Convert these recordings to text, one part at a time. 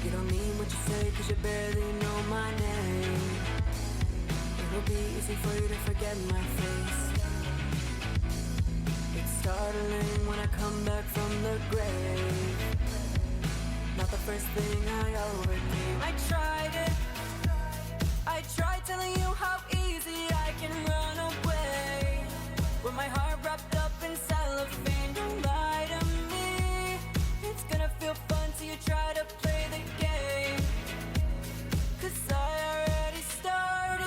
You don't mean what you say, cause you barely know my name. It'll be easy for you to forget my face. It's startling when I come back from the grave. Not the first thing I overcame. I tried it. I tried telling you how easy I can run away. With my heart wrapped up in cellophane. Don't lie to me. It's gonna feel fun till you try to play the game. Cause I already started.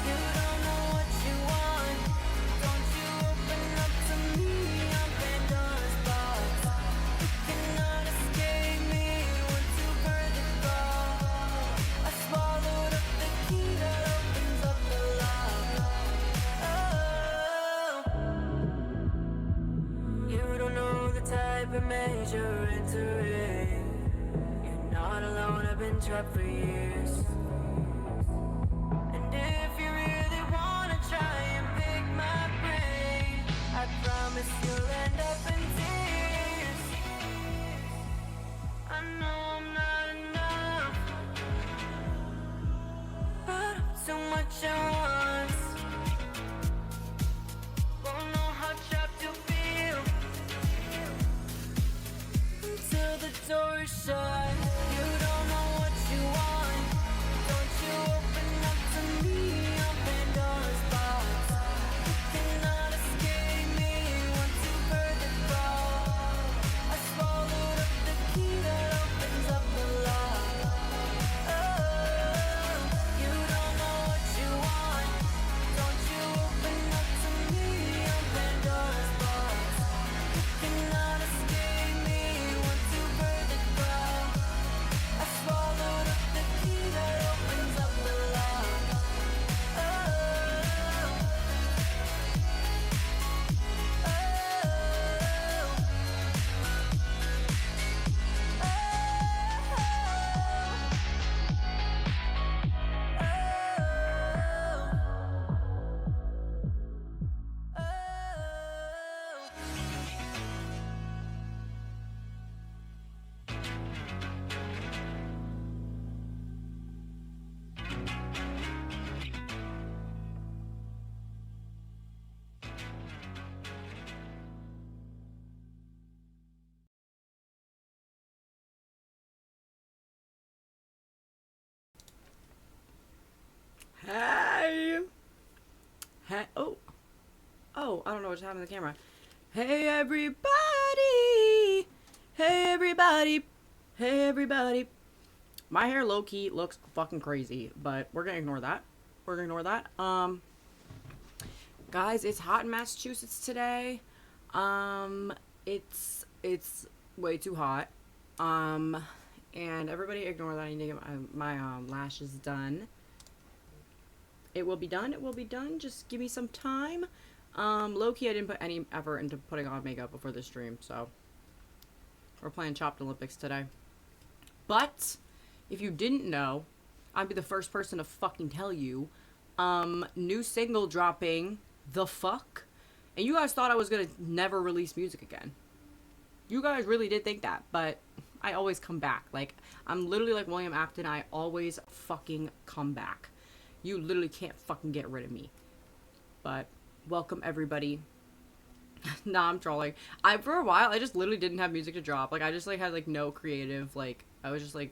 You don't know what you want. Don't you open up to me. I'm Pandora's box. You cannot escape me once you've heard the call. I swallowed up the key that opens up the lock. Oh, you don't know the type of maze you're entering. You're not alone, I've been trapped for years. And if you really wanna try and pick my brain, I promise you'll end up in tears. I know I'm not enough, but I'm too much at once. Won't know how trapped you feel until the door is shut. You don't know what you want. Don't you open up to me. I'm Pandora's box. You cannot escape me once you've heard the call. I swallowed up the key that opens up the lock. Oh, you don't know what you want. Don't you open up to me. I'm Pandora's box. You cannot escape me once you've heard the call. I swallowed up the key that opens up the lock. Oh, Hey! Hey! Oh! Oh, I don't know what's happening to the camera. Hey, everybody! Hey, everybody! Hey, everybody! My hair low-key looks fucking crazy, but we're gonna ignore that. We're gonna ignore that. Guys, it's hot in Massachusetts today. It's way too hot. And everybody ignore that. I need to get my lashes done. It will be done. It will be done. Just give me some time. Low-key, I didn't put any effort into putting on makeup before the stream, so we're playing Chopped Olympics today. But if you didn't know, I'd be the first person to fucking tell you. New single dropping. The fuck? And you guys thought I was gonna never release music again. You guys really did think that, but I always come back. Like, I'm literally like William Afton. I always fucking come back. You literally can't fucking get rid of me. But welcome everybody. Nah, I'm trolling. For a while I just literally didn't have music to drop. Like, I just like had like no creative, like I was just like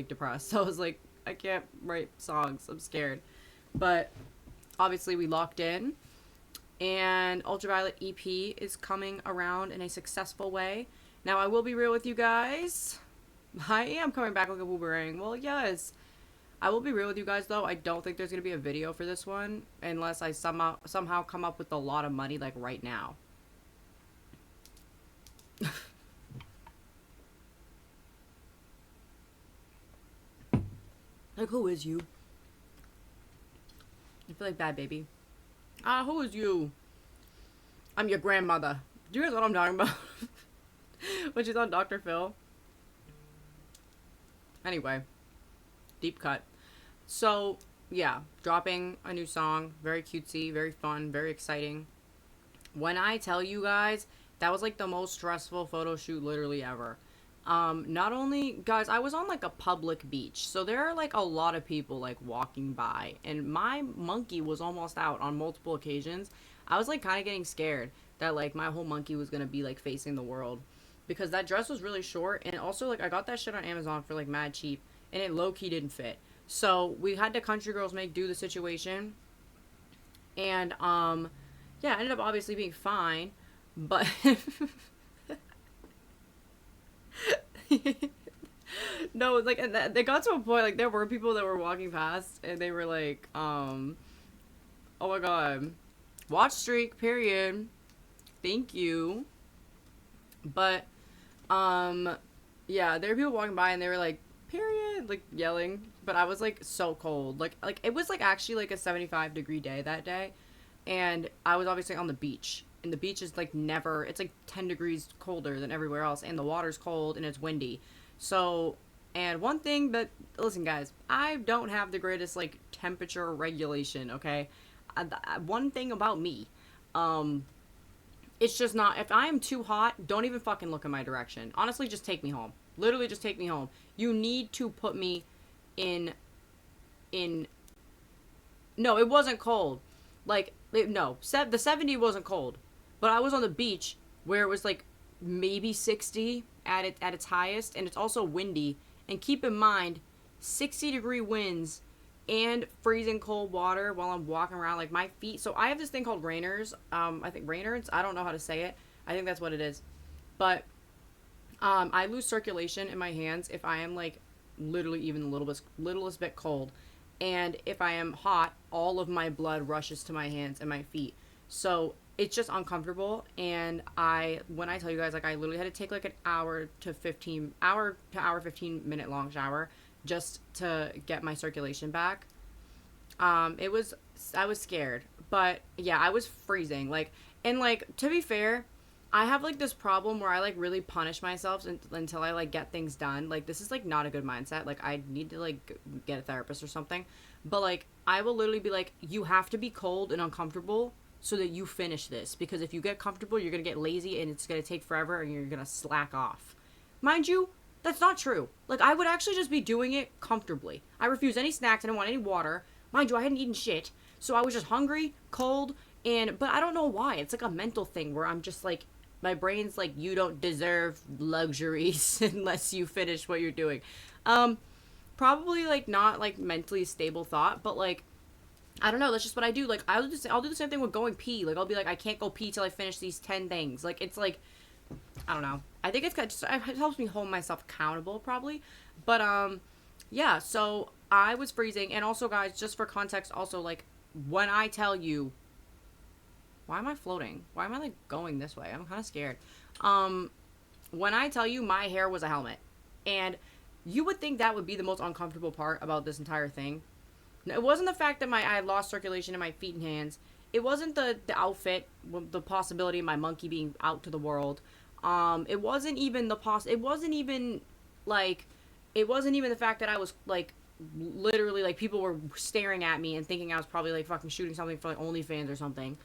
depressed. So I was like, I can't write songs. I'm scared. But obviously we locked in, and Ultraviolet EP is coming around in a successful way. Now, I will be real with you guys. I am coming back like a boomerang. Well, yes. I will be real with you guys though. I don't think there's gonna be a video for this one unless I somehow come up with a lot of money like right now. Like, who is you? I feel like bad baby. Who is you? I'm your grandmother. Do you guys know what I'm talking about? When she's on Dr. Phil. Anyway, deep cut. So, yeah, dropping a new song. Very cutesy, very fun, very exciting. When I tell you guys, that was like the most stressful photo shoot literally ever. Not only, guys, I was on like a public beach, so there are like a lot of people like walking by, and my monkey was almost out on multiple occasions. I was like kind of getting scared that like my whole monkey was gonna be like facing the world because that dress was really short, and also like I got that shit on Amazon for like mad cheap, and it low key didn't fit. So we had to country girls make do the situation, and yeah, it ended up obviously being fine, but no, like, and they got to a point, like, there were people that were walking past, and they were like, oh my god, watch streak, period, thank you, but, yeah, there were people walking by, and they were like, period, like, yelling, but I was, like, so cold, like, it was, like, actually, like, a 75-degree day that day, and I was obviously on the beach, and the beach is, like, never, it's, like, 10 degrees colder than everywhere else, and the water's cold, and it's windy, so, and one thing that, listen, guys, I don't have the greatest, like, temperature regulation, okay? One thing about me, it's just not, if I am too hot, don't even fucking look in my direction. Honestly, just take me home. Literally, just take me home. You need to put me in, no, it wasn't cold. Like, no, the 70 wasn't cold. But I was on the beach where it was, like, maybe 60 at its highest, and it's also windy. And keep in mind, 60-degree winds and freezing cold water while I'm walking around, like, my feet. So I have this thing called Rayner's. I think Rayner's. I don't know how to say it. I think that's what it is. But I lose circulation in my hands if I am, like, literally even the littlest bit cold. And if I am hot, all of my blood rushes to my hands and my feet. So it's just uncomfortable. And when I tell you guys, like, I literally had to take like an hour to 15 minute long shower just to get my circulation back. I was scared, but yeah, I was freezing. Like, and like, to be fair, I have like this problem where I like really punish myself until I like get things done. Like, this is like not a good mindset. Like, I need to like get a therapist or something. But like, I will literally be like, you have to be cold and uncomfortable so that you finish this. Because if you get comfortable, you're gonna get lazy and it's gonna take forever and you're gonna slack off. Mind you, that's not true. Like, I would actually just be doing it comfortably. I refused any snacks. I didn't want any water. Mind you, I hadn't eaten shit. So I was just hungry, cold, but I don't know why. It's like a mental thing where I'm just like, my brain's like, you don't deserve luxuries unless you finish what you're doing. Probably like not like mentally stable thought, but like, I don't know. That's just what I do. Like, I'll do the same thing with going pee. Like, I'll be like, I can't go pee till I finish these 10 things. Like, it's like, I don't know. I think it helps me hold myself accountable probably. But yeah. So I was freezing, and also, guys, just for context, also like when I tell you, why am I floating? Why am I like going this way? I'm kind of scared. When I tell you my hair was a helmet, and you would think that would be the most uncomfortable part about this entire thing. It wasn't the fact that I had lost circulation in my feet and hands. It wasn't the outfit, the possibility of my monkey being out to the world. It wasn't even it wasn't even the fact that I was like literally like people were staring at me and thinking I was probably like fucking shooting something for like OnlyFans or something.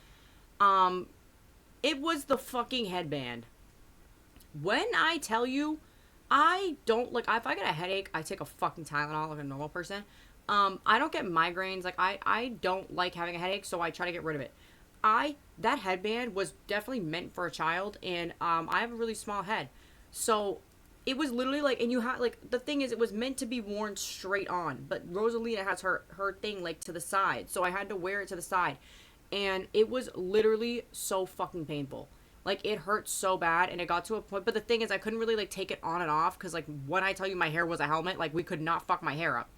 It was the fucking headband. When I tell you, I don't like, if I get a headache, I take a fucking Tylenol like a normal person. I don't get migraines. Like, I don't like having a headache, so I try to get rid of it. That headband was definitely meant for a child, and, I have a really small head. So, it was literally like, and you had, like, the thing is, it was meant to be worn straight on, but Rosalina has her thing, like, to the side, so I had to wear it to the side, and it was literally so fucking painful. Like, it hurt so bad, and it got to a point, but the thing is, I couldn't really, like, take it on and off, because, like, when I tell you my hair was a helmet, like, we could not fuck my hair up.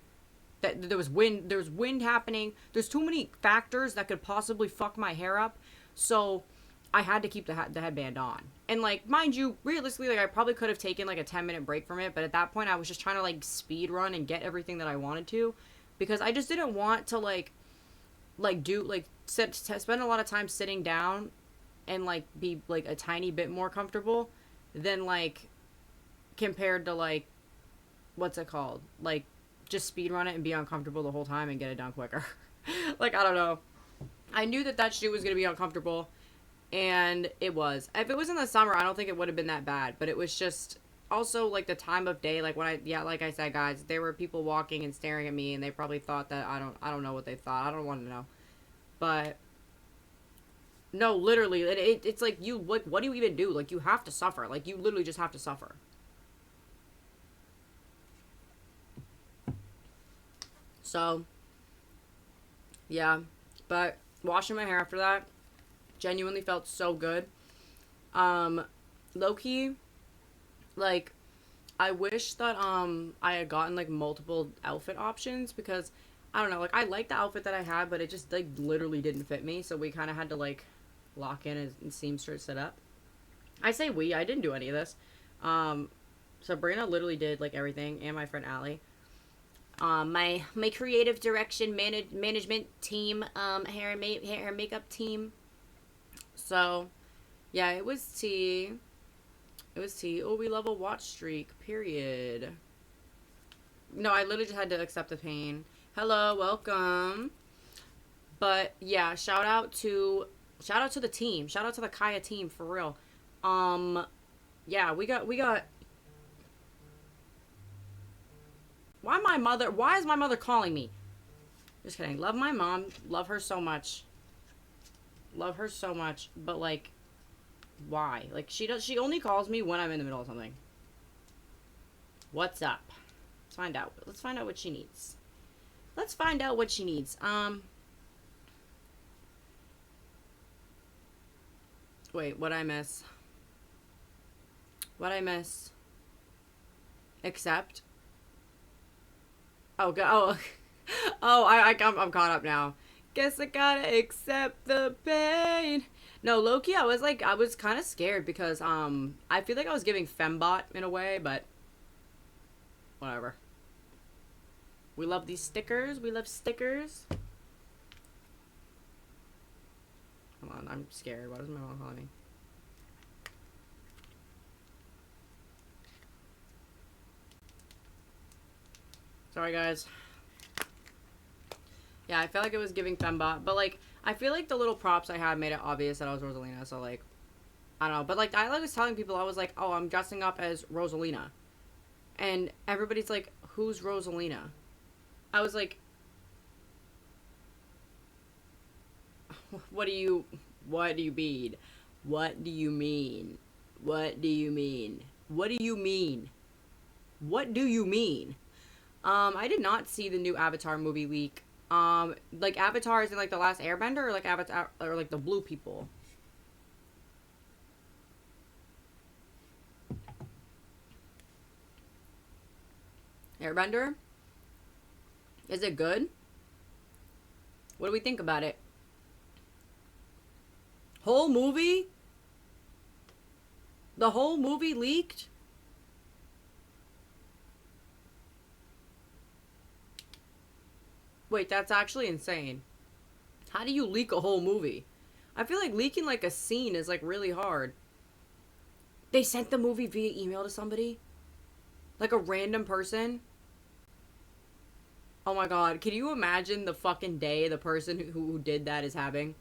that there was wind happening. There's too many factors that could possibly fuck my hair up. So I had to keep the headband on. And like, mind you, realistically, like I probably could have taken like a 10-minute break from it, but at that point I was just trying to like speed run and get everything that I wanted to, because I just didn't want to spend a lot of time sitting down and like be like a tiny bit more comfortable than like compared to like, what's it called? Like just speed run it and be uncomfortable the whole time and get it done quicker. Like, I don't know. I knew that shit was going to be uncomfortable, and it was. If it was in the summer, I don't think it would have been that bad, but it was just also like the time of day. Like like I said, guys, there were people walking and staring at me, and they probably thought that I don't know what they thought. I don't want to know. But no, literally, it's like what do you even do? Like, you have to suffer. Like, you literally just have to suffer. So, yeah, but washing my hair after that genuinely felt so good. Low-key, like, I wish that, I had gotten, like, multiple outfit options, because, I don't know, like, I liked the outfit that I had, but it just, like, literally didn't fit me, so we kind of had to, like, lock in and seamstress it up. I say we, I didn't do any of this. Sabrina literally did, like, everything, and my friend Allie. My creative direction management team, hair and makeup team. So, yeah, it was tea. It was tea. Oh, we love a watch streak. Period. No, I literally just had to accept the pain. Hello, welcome. But yeah, shout out to the team. Shout out to the Kaya team, for real. Yeah, we got. Why is my mother calling me? Just kidding. Love my mom. Love her so much. Love her so much. But, like, why? Like, she only calls me when I'm in the middle of something. What's up? Let's find out. Let's find out what she needs. Let's find out what she needs. Wait, what'd I miss? What'd I miss? Except... Oh, I'm caught up now. Guess I gotta accept the pain. No, low-key, I was kind of scared because, I feel like I was giving fembot in a way, but whatever. We love these stickers. We love stickers. Hold on, I'm scared. What is my mom calling me? Sorry, guys. Yeah, I felt like it was giving fembot, but, like, I feel like the little props I had made it obvious that I was Rosalina, so, like, I don't know. But, like, I was telling people, I was like, oh, I'm dressing up as Rosalina. And everybody's like, who's Rosalina? I was like, what do you mean? What do you mean? What do you mean? What do you mean? What do you mean? I did not see the new Avatar movie leak. Like, Avatar is in, like, The Last Airbender, or, like, Avatar, or, like, the blue people? Airbender? Is it good? What do we think about it? Whole movie? The whole movie leaked? Wait, that's actually insane. How do you leak a whole movie? I feel like leaking, like, a scene is, like, really hard. They sent the movie via email to somebody? Like, a random person? Oh my god, can you imagine the fucking day the person who did that is having?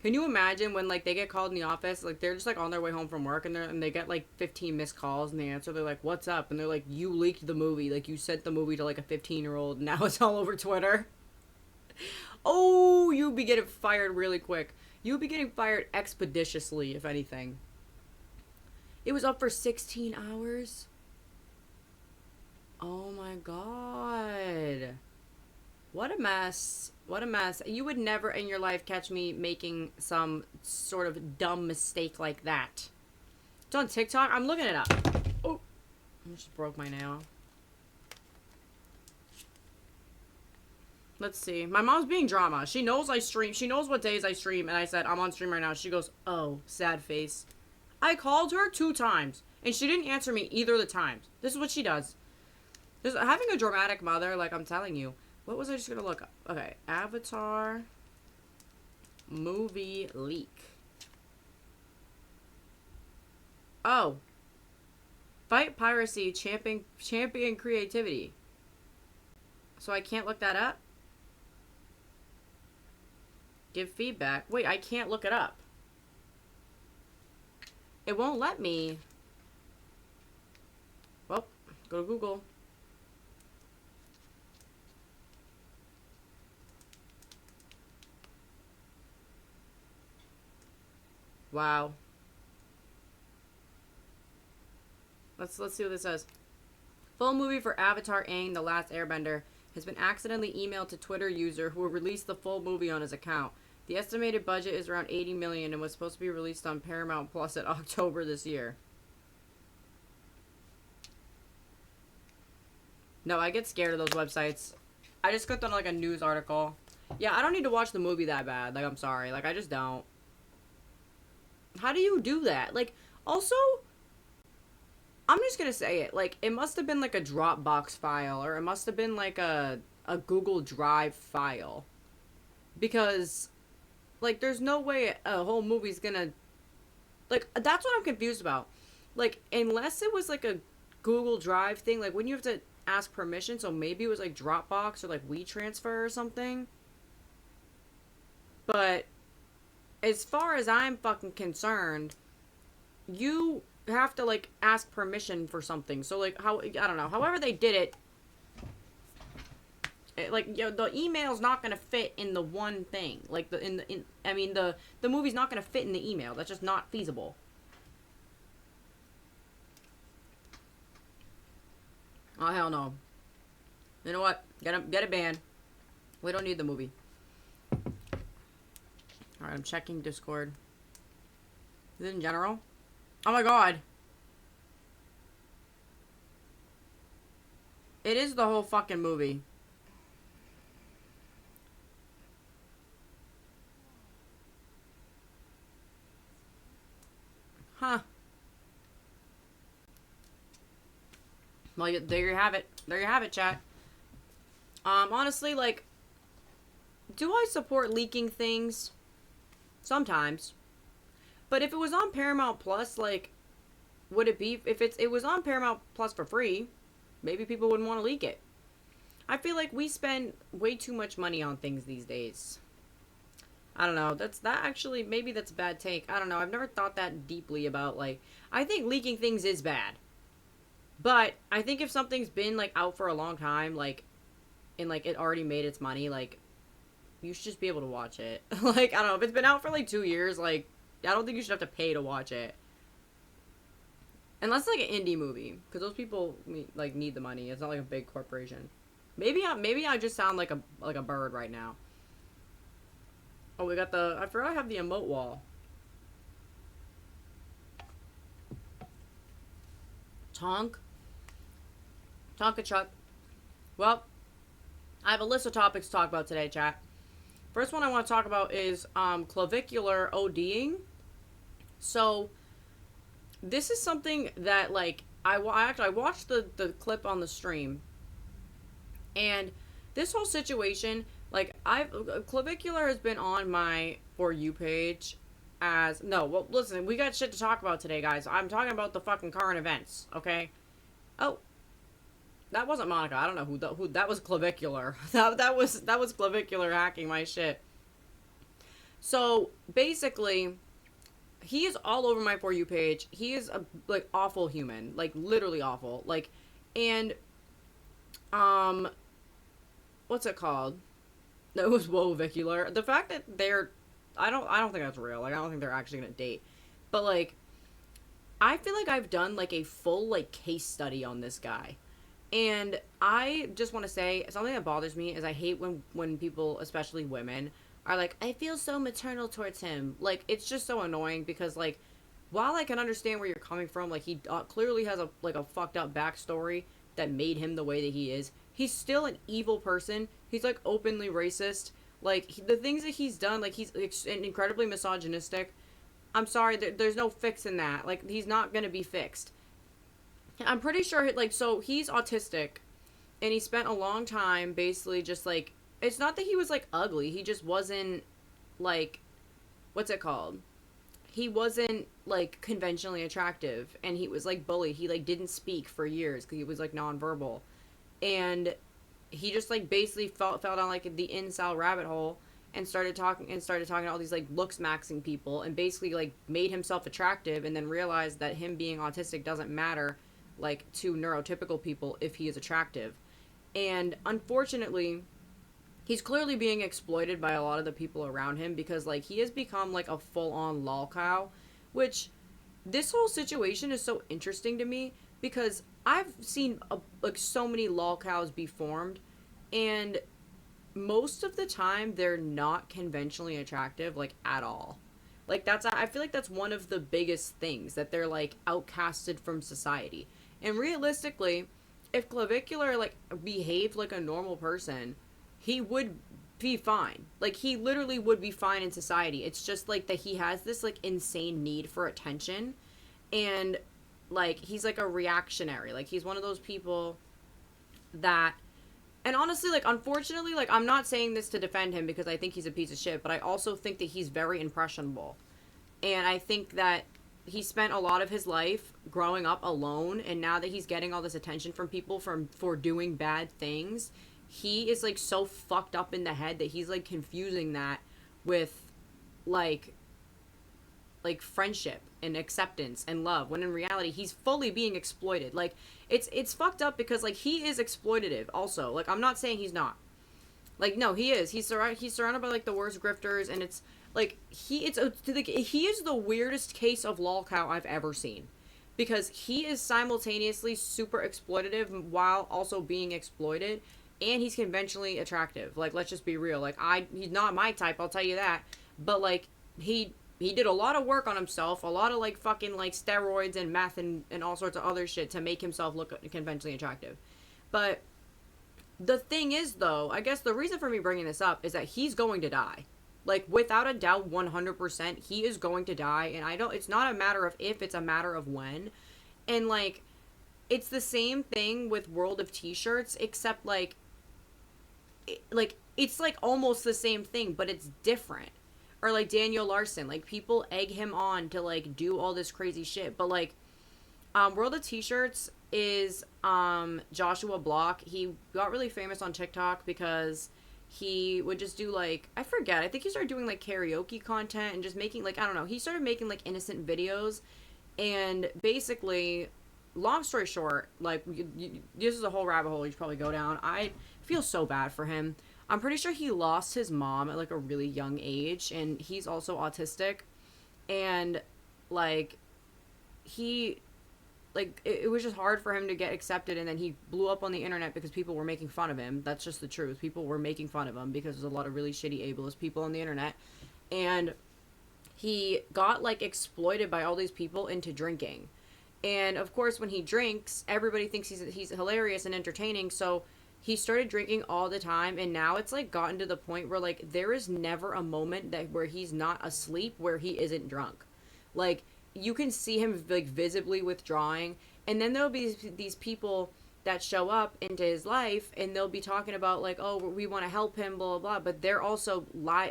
Can you imagine when, like, they get called in the office, like, they're just, like, on their way home from work, and they get, like, 15 missed calls, and they answer, they're like, what's up? And they're like, you leaked the movie, like, you sent the movie to, like, a 15-year-old, and now it's all over Twitter. Oh, you'd be getting fired really quick. You'd be getting fired expeditiously, if anything. It was up for 16 hours? Oh my god. What a mess. What a mess. You would never in your life catch me making some sort of dumb mistake like that. It's on TikTok. I'm looking it up. Oh, I just broke my nail. Let's see. My mom's being drama. She knows I stream. She knows what days I stream, and I said, I'm on stream right now. She goes, oh, sad face. I called her 2 times, and she didn't answer me either of the times. This is what she does. Having a dramatic mother, like I'm telling you. What was I just gonna look up? Okay, Avatar movie leak. Oh. Fight piracy, champion creativity. So I can't look that up? Give feedback. Wait, I can't look it up. It won't let me. Well, go to Google. Wow. Let's see what this says. Full movie for Avatar Aang, The Last Airbender has been accidentally emailed to Twitter user who will release the full movie on his account. The estimated budget is around $80 million and was supposed to be released on Paramount Plus in October this year. No, I get scared of those websites. I just clicked on like a news article. Yeah, I don't need to watch the movie that bad. Like, I'm sorry. Like, I just don't. How do you do that? Like, also, I'm just gonna say it. Like, it must have been like a Dropbox file, or it must have been like a Google Drive file. Because, like, there's no way a whole movie's gonna... Like, that's what I'm confused about. Like, unless it was like a Google Drive thing, like, wouldn't you have to ask permission? So maybe it was like Dropbox or like WeTransfer or something. But as far as I'm fucking concerned, you have to like ask permission for something. So like, how, I don't know, however they did it, like, you know, the email's not gonna fit in the one thing. Like, the movie's not gonna fit in the email. That's just not feasible. Oh, hell no. You know what? Get it banned. We don't need the movie. Alright, I'm checking Discord. Is it in general? Oh my god. It is the whole fucking movie. Huh. Well, there you have it. There you have it, chat. Honestly, like, do I support leaking things? Sometimes. But if it was on Paramount Plus, like, would it be, if it was on Paramount Plus for free, maybe people wouldn't want to leak it. I feel like we spend way too much money on things these days. I don't know. Maybe that's a bad take. I don't know. I've never thought that deeply about, like, I think leaking things is bad. But I think if something's been, like, out for a long time, like, and, like, it already made its money, like, you should just be able to watch it. Like, I don't know. If it's been out for, like, 2 years, like, I don't think you should have to pay to watch it. Unless it's, like, an indie movie. Because those people, like, need the money. It's not, like, a big corporation. Maybe I just sound like a bird right now. Oh, we got I forgot I have the emote wall. Tonka Chuck. Well, I have a list of topics to talk about today, chat. First one I want to talk about is clavicular ODing. So, this is something that, like, I watched the clip on the stream. And this whole situation, like, clavicular has been on my For You page as... No, well, listen, we got shit to talk about today, guys. I'm talking about the fucking current events, okay? Oh. That wasn't Monica. I don't know who that was. Clavicular. that was Clavicular hacking my shit. So basically, he is all over my For You page. He is a like awful human, like literally awful. Like, and what's it called? No, it was Wovicular. The fact that I don't think that's real. Like, I don't think they're actually gonna date. But like, I feel like I've done like a full like case study on this guy. And I just want to say, something that bothers me is I hate when people, especially women, are like, I feel so maternal towards him. Like, it's just so annoying because, like, while I can understand where you're coming from, like, he clearly has a fucked up backstory that made him the way that he is, he's still an evil person. He's like openly racist. Like the things that he's done, like he's incredibly misogynistic. I'm sorry, there's no fixing that. Like he's not gonna be fixed. I'm pretty sure, like, so he's autistic, and he spent a long time basically just like, it's not that he was like ugly. He just wasn't like, what's it called? He wasn't like conventionally attractive, and he was like bullied. He like didn't speak for years because he was like nonverbal, and he just like basically fell down like the incel rabbit hole and started talking to all these like looks maxing people, and basically like made himself attractive, and then realized that him being autistic doesn't matter like to neurotypical people if he is attractive. And unfortunately, he's clearly being exploited by a lot of the people around him, because like he has become like a full-on lol cow, which this whole situation is so interesting to me because I've seen like so many lol cows be formed, and most of the time they're not conventionally attractive like at all. Like that's, I feel like that's one of the biggest things, that they're like outcasted from society. And realistically, if Clavicular like behaved like a normal person, he would be fine. Like he literally would be fine in society. It's just like that he has this like insane need for attention, and like he's like a reactionary. Like he's one of those people that, and honestly, like unfortunately, like I'm not saying this to defend him because I think he's a piece of shit, but I also think that he's very impressionable. And I think that he spent a lot of his life growing up alone, and now that he's getting all this attention from people for doing bad things, he is like so fucked up in the head that he's like confusing that with like friendship and acceptance and love, when in reality he's fully being exploited. Like it's fucked up because like he is exploitative also. Like I'm not saying he's not. Like no, he is. He's surrounded by like the worst grifters, and it's like he is the weirdest case of lol cow I've ever seen, because he is simultaneously super exploitative while also being exploited, and he's conventionally attractive. Like let's just be real. Like he's not my type, I'll tell you that. But like he did a lot of work on himself, a lot of like fucking like steroids and meth and all sorts of other shit to make himself look conventionally attractive. But the thing is, though, I guess the reason for me bringing this up is that he's going to die. Like, without a doubt, 100%, he is going to die. And it's not a matter of if, it's a matter of when. And, like, it's the same thing with World of T-Shirts, except, like, it's, like, almost the same thing, but it's different. Or, like, Daniel Larson. Like, people egg him on to, like, do all this crazy shit. But, like, World of T-Shirts is Joshua Block. He got really famous on TikTok because he would just do like, I forget, I think he started doing like karaoke content and just making like, I don't know, he started making like innocent videos. And basically, long story short, like this is a whole rabbit hole you should probably go down. I feel so bad for him. I'm pretty sure he lost his mom at like a really young age, and he's also autistic. And like he like it was just hard for him to get accepted, and then he blew up on the internet because people were making fun of him. That's just the truth. People were making fun of him because there's a lot of really shitty ableist people on the internet. And he got like exploited by all these people into drinking. And of course when he drinks, everybody thinks he's hilarious and entertaining, so he started drinking all the time, and now it's like gotten to the point where like there is never a moment that where he's not asleep where he isn't drunk. Like you can see him like visibly withdrawing, and then there'll be these people that show up into his life, and they'll be talking about like, oh, we want to help him, blah blah blah, but they're also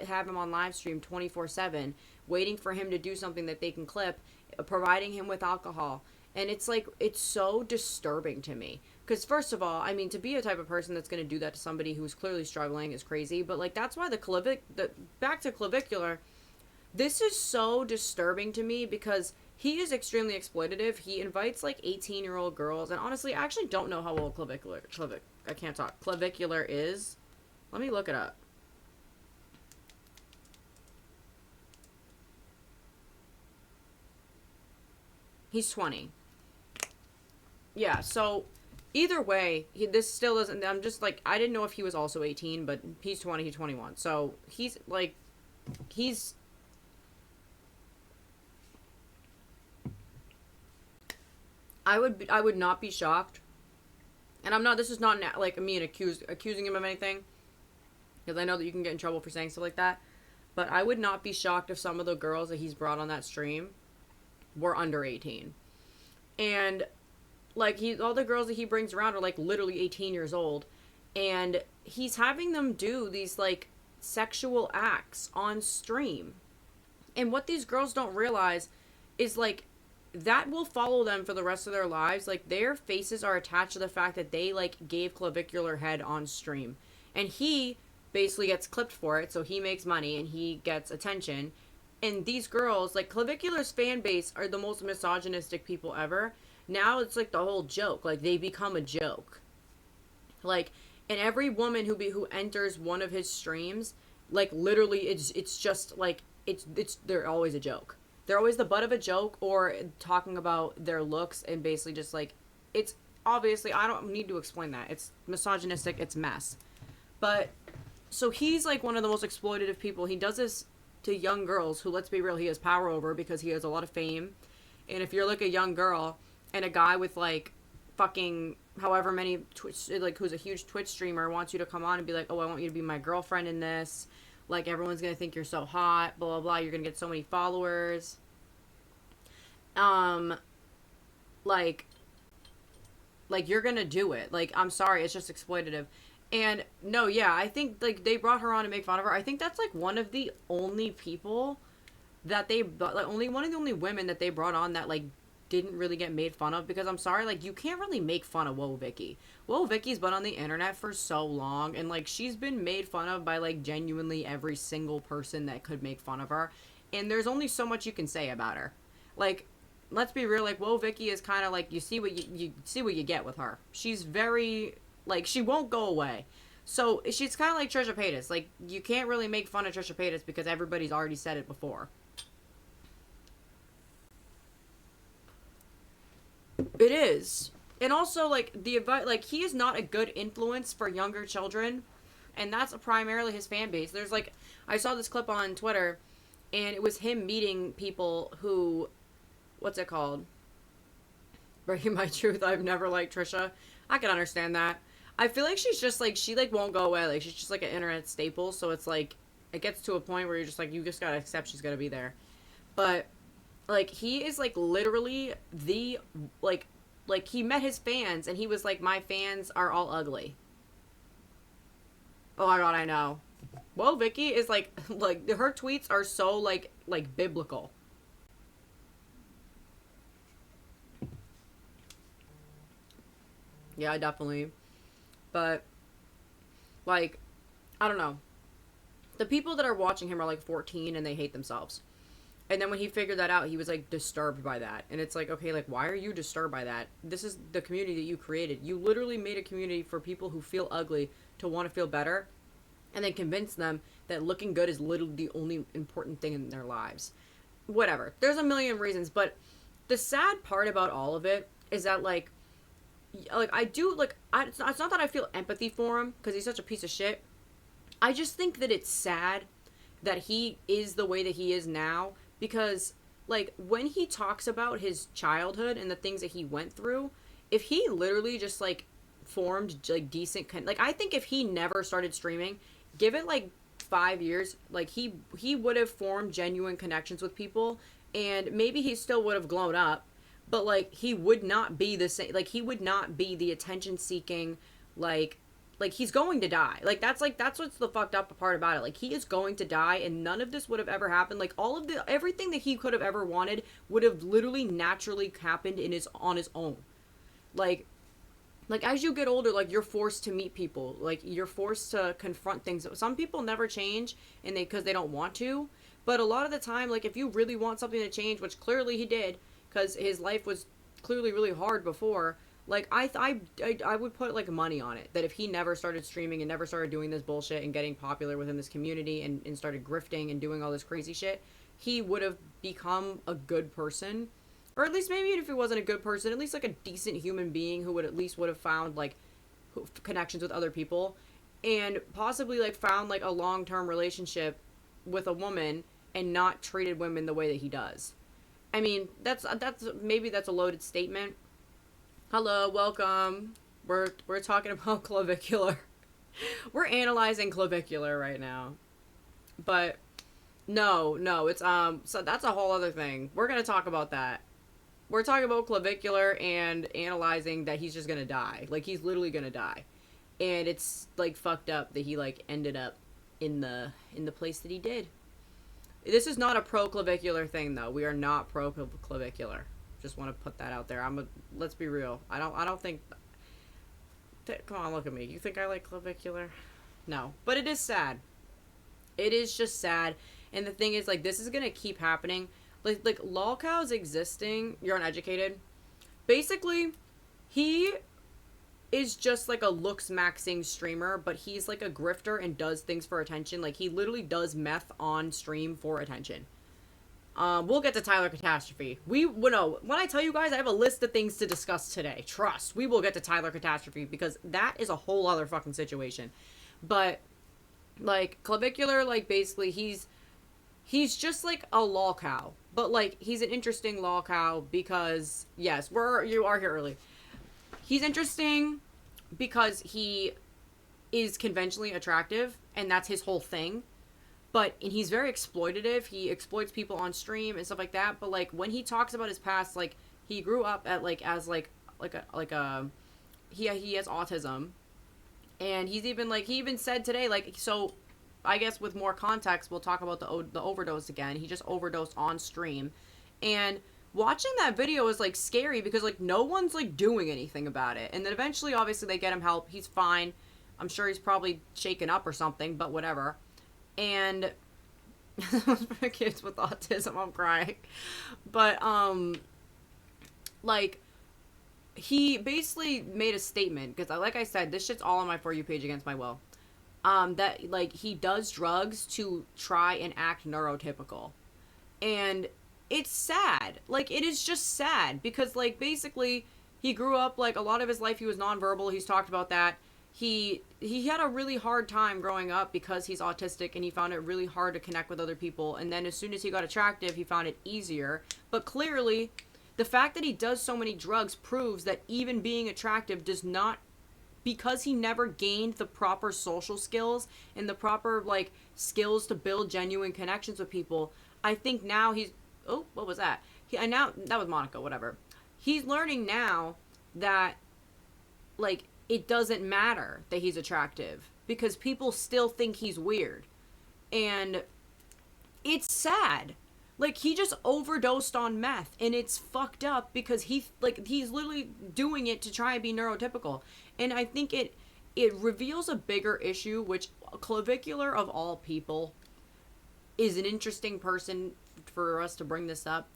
have him on live stream 24/7, waiting for him to do something that they can clip, providing him with alcohol. And it's like, it's so disturbing to me, because first of all, I mean, to be a type of person that's going to do that to somebody who's clearly struggling is crazy. But like that's why back to Clavicular, this is so disturbing to me because he is extremely exploitative. He invites like 18-year-old girls, and honestly, I actually don't know how old Clavicular is. Let me look it up. He's 20. Yeah, so either way, this still doesn't, I'm just like, I didn't know if he was also 18, but he's 20, he's 21. So he's like, I would not be shocked And I'm not, this is not like me accusing him of anything, because I know that you can get in trouble for saying stuff like that. But I would not be shocked if some of the girls that he's brought on that stream were under 18. And like all the girls that he brings around are like literally 18 years old, and he's having them do these like sexual acts on stream. And what these girls don't realize is like that will follow them for the rest of their lives. Like their faces are attached to the fact that they like gave clavicular head on stream. And he basically gets clipped for it, so he makes money and he gets attention. And these girls, like Clavicular's fan base are the most misogynistic people ever. Now it's like the whole joke. Like they become a joke. Like, and every woman who enters one of his streams, like literally it's just like they're always a joke. They're always the butt of a joke or talking about their looks, and basically just like, it's obviously, I don't need to explain that. It's misogynistic, it's mess. But so he's like one of the most exploitative people. He does this to young girls who, let's be real, he has power over because he has a lot of fame. And if you're like a young girl and a guy with like fucking however many Twitch, like who's a huge Twitch streamer, wants you to come on and be like, oh, I want you to be my girlfriend in this. Like everyone's gonna think you're so hot, blah blah blah. You're gonna get so many followers. Like you're gonna do it. Like, I'm sorry, it's just exploitative. And no, yeah, I think like they brought her on to make fun of her. I think that's like one of the only people that they like, only one of the only women that they brought on that like didn't really get made fun of, because I'm sorry, like you can't really make fun of Whoa Vicky. Whoa Vicky's been on the internet for so long, and like she's been made fun of by like genuinely every single person that could make fun of her. And there's only so much you can say about her. Like, let's be real, like Whoa Vicky is kind of like, you see what you see what you get with her. She's very like, she won't go away. So she's kind of like Trisha Paytas. Like, you can't really make fun of Trisha Paytas because everybody's already said it before. It is. And also, like, the advice, like, he is not a good influence for younger children. And that's primarily his fan base. There's, like, I saw this clip on Twitter, and it was him meeting people who, what's it called? Breaking My Truth, I've never liked Trisha. I can understand that. I feel like she's just, like, she, like, won't go away. Like, she's just, like, an internet staple. So it's, like, it gets to a point where you're just, like, you just gotta accept she's gonna be there. But, like, he is, like, literally the, like, he met his fans, and he was, like, my fans are all ugly. Oh, my God, I know. Well, Vicky is, like, her tweets are so, like, biblical. Yeah, definitely. But, like, I don't know. The people that are watching him are, like, 14, and they hate themselves. And then when he figured that out, he was, like, disturbed by that. And it's like, okay, like, why are you disturbed by that? This is the community that you created. You literally made a community for people who feel ugly to want to feel better, and then convince them that looking good is literally the only important thing in their lives. Whatever. There's a million reasons, but the sad part about all of it is that, like I do, like, it's not that I feel empathy for him, because he's such a piece of shit. I just think that it's sad that he is the way that he is now, because, like, when he talks about his childhood and the things that he went through, if he literally just, like, formed, like, decent, like, I think if he never started streaming, give it, like, 5 years, like, he would have formed genuine connections with people, and maybe he still would have grown up, but, like, he would not be the same, like, he would not be the attention-seeking, like, he's going to die. Like, that's what's the fucked up part about it. Like, he is going to die, and none of this would have ever happened. Like, everything that he could have ever wanted would have literally naturally happened on his own. Like, as you get older, like, you're forced to meet people. Like, you're forced to confront things. Some people never change, and because they don't want to. But a lot of the time, like, if you really want something to change, which clearly he did, because his life was clearly really hard before, like, I would put, like, money on it, that if he never started streaming and never started doing this bullshit and getting popular within this community and started grifting and doing all this crazy shit, he would have become a good person. Or at least, maybe if he wasn't a good person, at least, like, a decent human being who would have found, like, connections with other people, and possibly, like, found, like, a long-term relationship with a woman and not treated women the way that he does. I mean, maybe that's a loaded statement. Hello, welcome. we're talking about clavicular. We're analyzing clavicular right now. But no, it's so that's a whole other thing. We're going to talk about that. We're talking about clavicular and analyzing that he's just going to die. Like he's literally going to die. And it's like fucked up that he like ended up in the place that he did. This is not a pro clavicular thing though. We are not pro clavicular. Just want to put that out there. Let's be real. I don't think come on, look at me. You think I like clavicular? No. But it is sad. It is just sad. And the thing is, like, this is gonna keep happening. Like lolcows existing. You're uneducated. Basically, he is just like a looks maxing streamer, but he's like a grifter and does things for attention. Like he literally does meth on stream for attention. We'll get to Tyler Catastrophe. When I tell you guys, I have a list of things to discuss today. Trust, we will get to Tyler Catastrophe because that is a whole other fucking situation. But like clavicular, like basically he's just like a lolcow, but like he's an interesting lolcow because yes, you are here early. He's interesting because he is conventionally attractive and that's his whole thing. And he's very exploitative. He exploits people on stream and stuff like that. But like when he talks about his past, like he grew up at like as like he has autism, and he even said today like so. I guess with more context, we'll talk about the overdose again. He just overdosed on stream, and watching that video is like scary because like no one's like doing anything about it. And then eventually, obviously, they get him help. He's fine. I'm sure he's probably shaken up or something, but whatever. And for kids with autism, I'm crying. But like he basically made a statement because like I said, this shit's all on my For You page against my will. That like he does drugs to try and act neurotypical. And it's sad. Like it is just sad because like basically he grew up like a lot of his life he was nonverbal. He's talked about that. He had a really hard time growing up because he's autistic and he found it really hard to connect with other people. And then as soon as he got attractive, he found it easier. But clearly, the fact that he does so many drugs proves that even being attractive does not, because he never gained the proper social skills and the proper like skills to build genuine connections with people. I think now what was that? That was Monica, whatever. He's learning now that like it doesn't matter that he's attractive because people still think he's weird. And it's sad. Like he just overdosed on meth and it's fucked up because he's literally doing it to try and be neurotypical. And I think it reveals a bigger issue, which clavicular of all people is an interesting person for us to bring this up.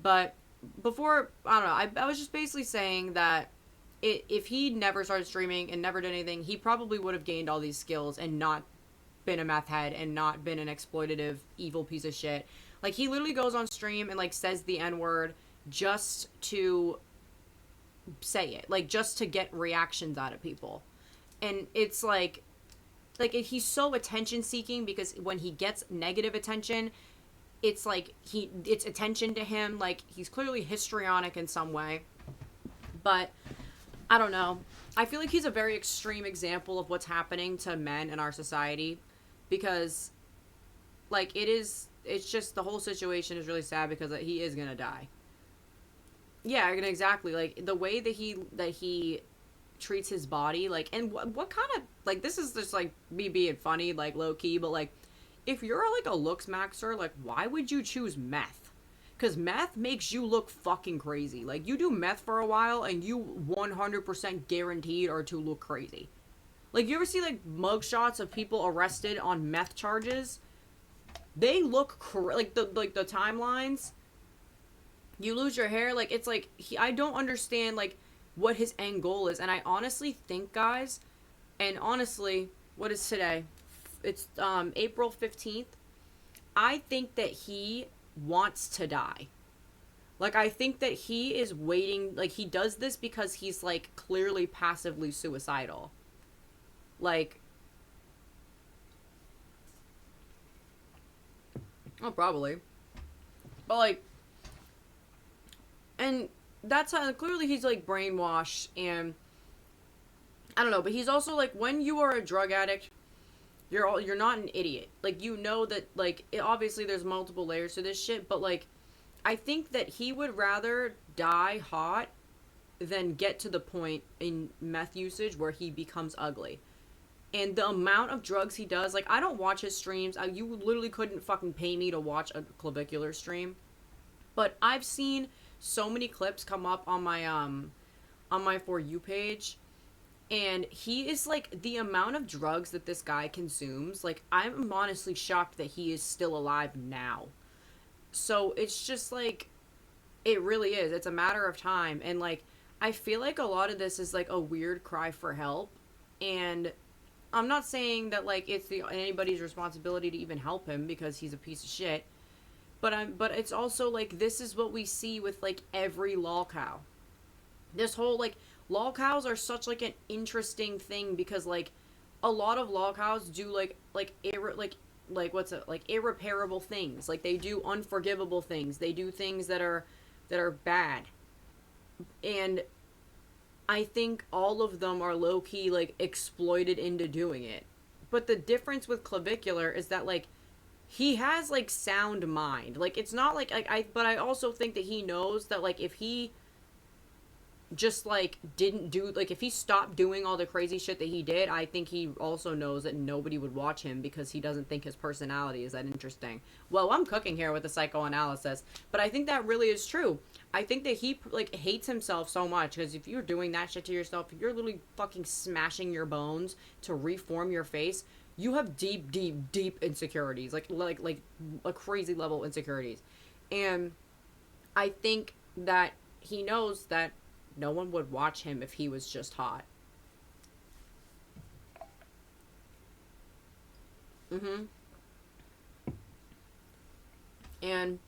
But before, I don't know, I was just basically saying that if he never started streaming and never did anything, he probably would have gained all these skills and not been a meth head and not been an exploitative, evil piece of shit. Like, he literally goes on stream and, like, says the N-word just to say it. Like, just to get reactions out of people. And it's like he's so attention-seeking because when he gets negative attention, it's like it's attention to him. Like, he's clearly histrionic in some way. But I don't know. I feel like he's a very extreme example of what's happening to men in our society because, like, it's just the whole situation is really sad because he is gonna die. Yeah, exactly. Like, the way that he treats his body, like, and what kind of, like, this is just, like, me being funny, like, low-key, but, like, if you're, like, a looks maxer, like, why would you choose meth? Because meth makes you look fucking crazy. Like, you do meth for a while, and you 100% guaranteed are to look crazy. Like, you ever see, like, mugshots of people arrested on meth charges? They look like the timelines. You lose your hair. Like, it's like, I don't understand, like, what his end goal is. And I honestly think, guys, and honestly, what is today? It's April 15th. I think that he wants to die. Like, I think that he is waiting, like, he does this because he's, like, clearly passively suicidal. Like, oh, probably. But, like, and that's how, clearly he's, like, brainwashed, and I don't know, but he's also like, when you are a drug addict, you're not an idiot. Like, you know that, like, obviously there's multiple layers to this shit, but like, I think that he would rather die hot than get to the point in meth usage where he becomes ugly. And the amount of drugs he does, like, I don't watch his streams. You literally couldn't fucking pay me to watch a clavicular stream. But I've seen so many clips come up on my For You page, and he is like, the amount of drugs that this guy consumes, like, I'm honestly shocked that he is still alive now. So it's just like, it really is. It's a matter of time. And like, I feel like a lot of this is like a weird cry for help. And I'm not saying that like it's anybody's responsibility to even help him because he's a piece of shit. But it's also like, this is what we see with like every lol cow. This whole like, lol cows are such like an interesting thing because like, a lot of lol cows do like what's it, like, irreparable things. Like, they do unforgivable things. They do things that are bad. And I think all of them are low key like exploited into doing it. But the difference with clavicular is that like, he has like sound mind. Like, it's not like I but I also think that he knows that like, if he just like didn't do, like, if he stopped doing all the crazy shit that he did, I think he also knows that nobody would watch him because he doesn't think his personality is that interesting. Well, I'm cooking here with the psychoanalysis, but I think that really is true. I think that he like hates himself so much because if you're doing that shit to yourself, if you're literally fucking smashing your bones to reform your face, you have deep, deep, deep insecurities, like a crazy level insecurities. And I think that he knows that no one would watch him if he was just hot. Mm-hmm. And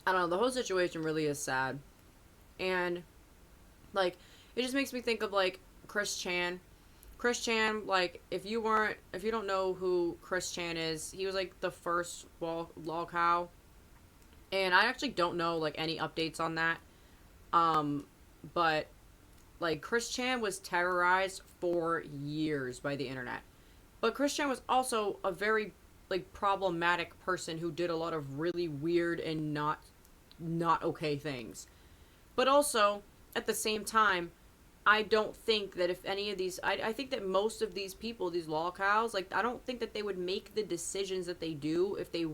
I don't know, the whole situation really is sad. And like, it just makes me think of like Chris Chan. Chris Chan, like, if you don't know who Chris Chan is, he was like the first lol cow. And I actually don't know like any updates on that. Um, but like, Chris Chan was terrorized for years by the internet. But Chris Chan was also a very like problematic person who did a lot of really weird and not okay things. But also, at the same time, I don't think that if any of these, I think that most of these people, these lol cows, like, I don't think that they would make the decisions that they do if they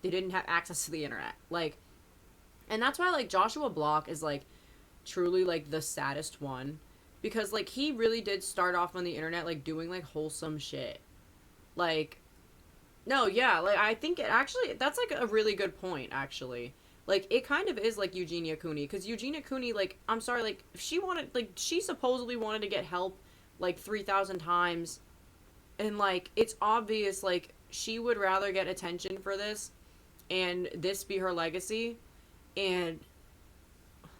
didn't have access to the internet. Like, and that's why, like, Joshua Block is, like, truly, like, the saddest one. Because, like, he really did start off on the internet, like, doing, like, wholesome shit. Like, no, yeah, like, I think it actually, that's, like, a really good point, actually. Like, it kind of is like Eugenia Cooney. Because Eugenia Cooney, like, I'm sorry, like, she supposedly wanted to get help, like, 3,000 times. And, like, it's obvious, like, she would rather get attention for this and this be her legacy. And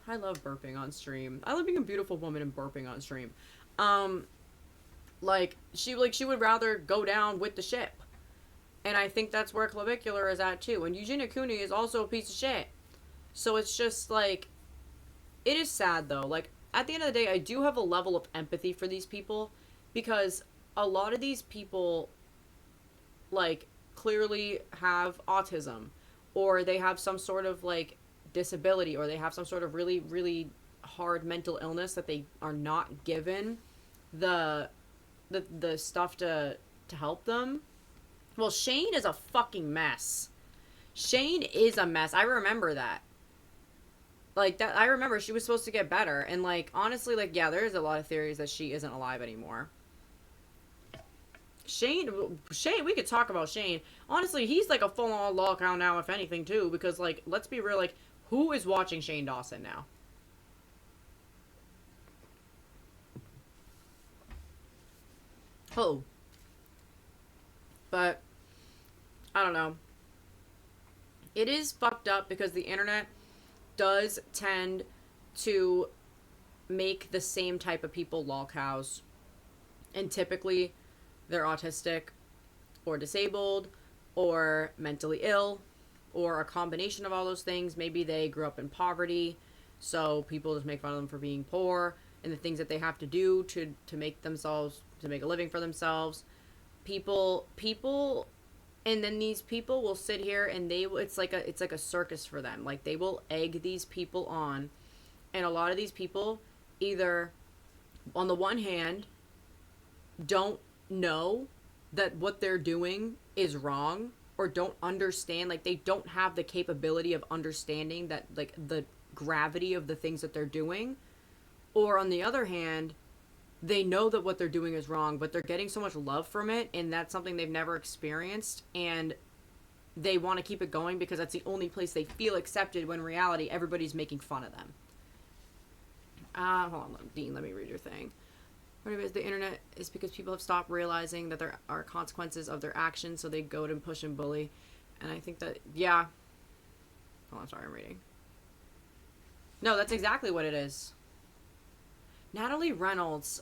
I love burping on stream. I love being a beautiful woman and burping on stream. Um, she would rather go down with the ship. And I think that's where Clavicular is at too. And Eugenia Cooney is also a piece of shit. So it's just like, it is sad though. Like, at the end of the day, I do have a level of empathy for these people because a lot of these people, like, clearly have autism, or they have some sort of like disability, or they have some sort of really, really hard mental illness that they are not given the the stuff to help them. Well, Shane is a fucking mess. Shane is a mess. I remember that. Like, that, I remember she was supposed to get better, and like, honestly, like, yeah, there's a lot of theories that she isn't alive anymore. Shane, we could talk about Shane. Honestly, he's like a full-on lol cow now, if anything, too, because like, let's be real, like, who is watching Shane Dawson now? Oh, but I don't know. It is fucked up because the internet does tend to make the same type of people lol cows, and typically they're autistic or disabled or mentally ill or a combination of all those things. Maybe they grew up in poverty, so people just make fun of them for being poor. and the things that they have to do to make themselves, to make a living for themselves. People, and then these people will sit here and it's like a circus for them. Like, they will egg these people on, and a lot of these people either, on the one hand, don't know that what they're doing is wrong, or don't understand, like, they don't have the capability of understanding that, like, the gravity of the things that they're doing. Or on the other hand, they know that what they're doing is wrong, but they're getting so much love from it, and that's something they've never experienced, and they want to keep it going because that's the only place they feel accepted, when in reality everybody's making fun of them. Hold on, Dean, let me read your thing. Anyways, the internet is because people have stopped realizing that there are consequences of their actions, so they go to push and bully. And I think that, yeah. Oh, I'm sorry, I'm reading. No, that's exactly what it is. Natalie Reynolds.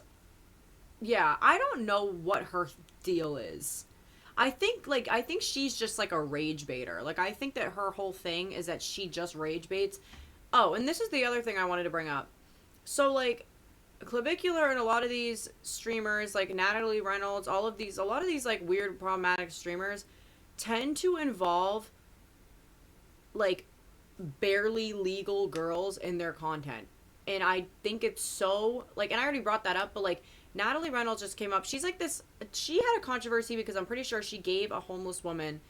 Yeah, I don't know what her deal is. I think she's just like a rage baiter. Like, I think that her whole thing is that she just rage baits. Oh, and this is the other thing I wanted to bring up. So, like, Clavicular and a lot of these streamers, like Natalie Reynolds, a lot of these like weird problematic streamers tend to involve like barely legal girls in their content. And I think it's so, like, and I already brought that up, but like Natalie Reynolds just came up. She's like this, she had a controversy because I'm pretty sure she gave a homeless woman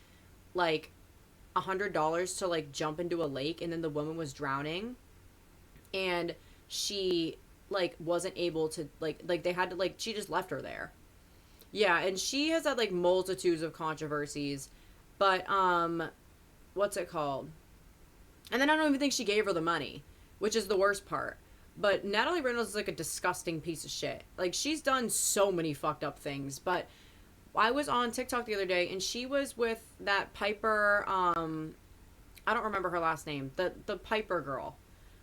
like $100 to like jump into a lake, and then the woman was drowning, and she like wasn't able to like they had to, like, she just left her there. Yeah, and she has had like multitudes of controversies, but what's it called? And then I don't even think she gave her the money, which is the worst part. But Natalie Reynolds is like a disgusting piece of shit. Like, she's done so many fucked up things. But I was on TikTok the other day, and she was with that Piper, I don't remember her last name, the Piper girl,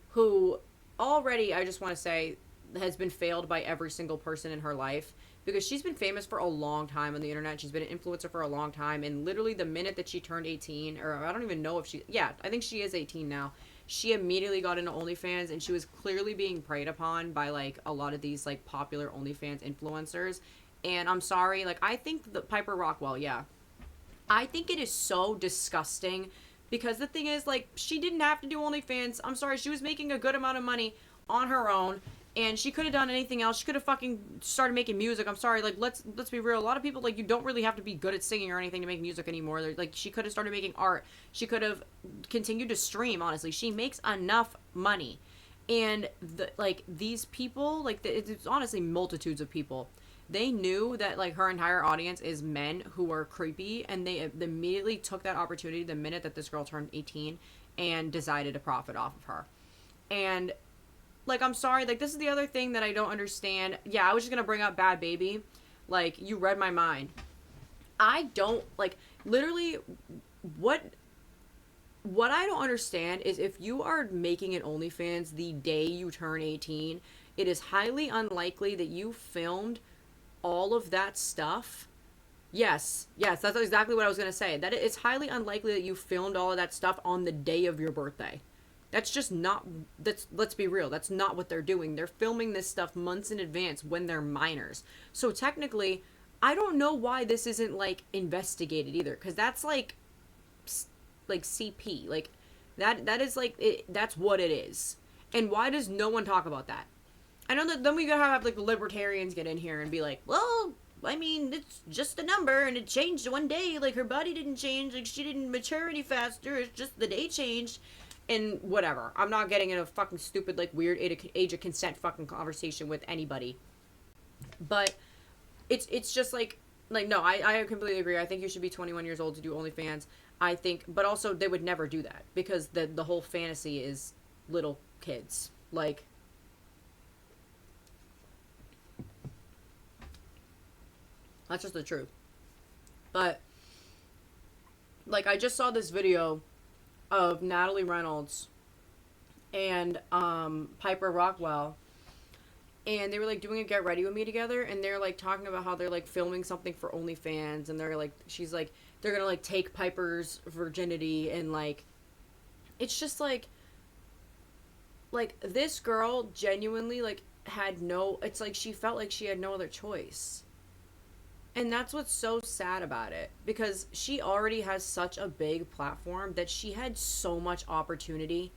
who already, I just want to say, has been failed by every single person in her life, because she's been famous for a long time on the internet. She's been an influencer for a long time, and literally the minute that she turned 18, or I don't even know if she, yeah, I think she is 18 now, she immediately got into OnlyFans, and she was clearly being preyed upon by like a lot of these like popular OnlyFans influencers. And I'm sorry, like, I think the Piper Rockwell, yeah, I think it is so disgusting, because the thing is, like, she didn't have to do OnlyFans. I'm sorry, she was making a good amount of money on her own, and she could have done anything else. She could have fucking started making music. I'm sorry, like, let's be real. A lot of people, like, you don't really have to be good at singing or anything to make music anymore. Like, she could have started making art. She could have continued to stream, honestly. She makes enough money. And, these people, like, it's honestly multitudes of people. They knew that, like, her entire audience is men who are creepy, and they immediately took that opportunity the minute that this girl turned 18 and decided to profit off of her. And, like, I'm sorry, like, this is the other thing that I don't understand. Yeah, I was just gonna bring up Bad Baby. Like, you read my mind. I don't, like, literally, what I don't understand is, if you are making an OnlyFans the day you turn 18, it is highly unlikely that you filmed all of that stuff. Yes, that's exactly what I was going to say. That it's highly unlikely that you filmed all of that stuff on the day of your birthday. That's just not, let's be real, that's not what they're doing. They're filming this stuff months in advance when they're minors. So technically, I don't know why this isn't, like, investigated either, because that's like CP. Like, that is, like, that's what it is. And why does no one talk about that? I know that then we gotta have, like, the libertarians get in here and be like, well, I mean, it's just a number, and it changed one day. Like, her body didn't change. Like, she didn't mature any faster. It's just the day changed. And whatever. I'm not getting in a fucking stupid, like, weird age of consent fucking conversation with anybody. But it's just, like, no, I completely agree. I think you should be 21 years old to do OnlyFans. I think, but also they would never do that, because the whole fantasy is little kids. Like, that's just the truth. But, like, I just saw this video of Natalie Reynolds and Piper Rockwell, and they were, like, doing a Get Ready With Me together, and they're, like, talking about how they're, like, filming something for OnlyFans, and they're, like, she's, like, they're gonna, like, take Piper's virginity, and, like, it's just, like, this girl genuinely, like, had no, it's like she felt like she had no other choice. And that's what's so sad about it, because she already has such a big platform that she had so much opportunity.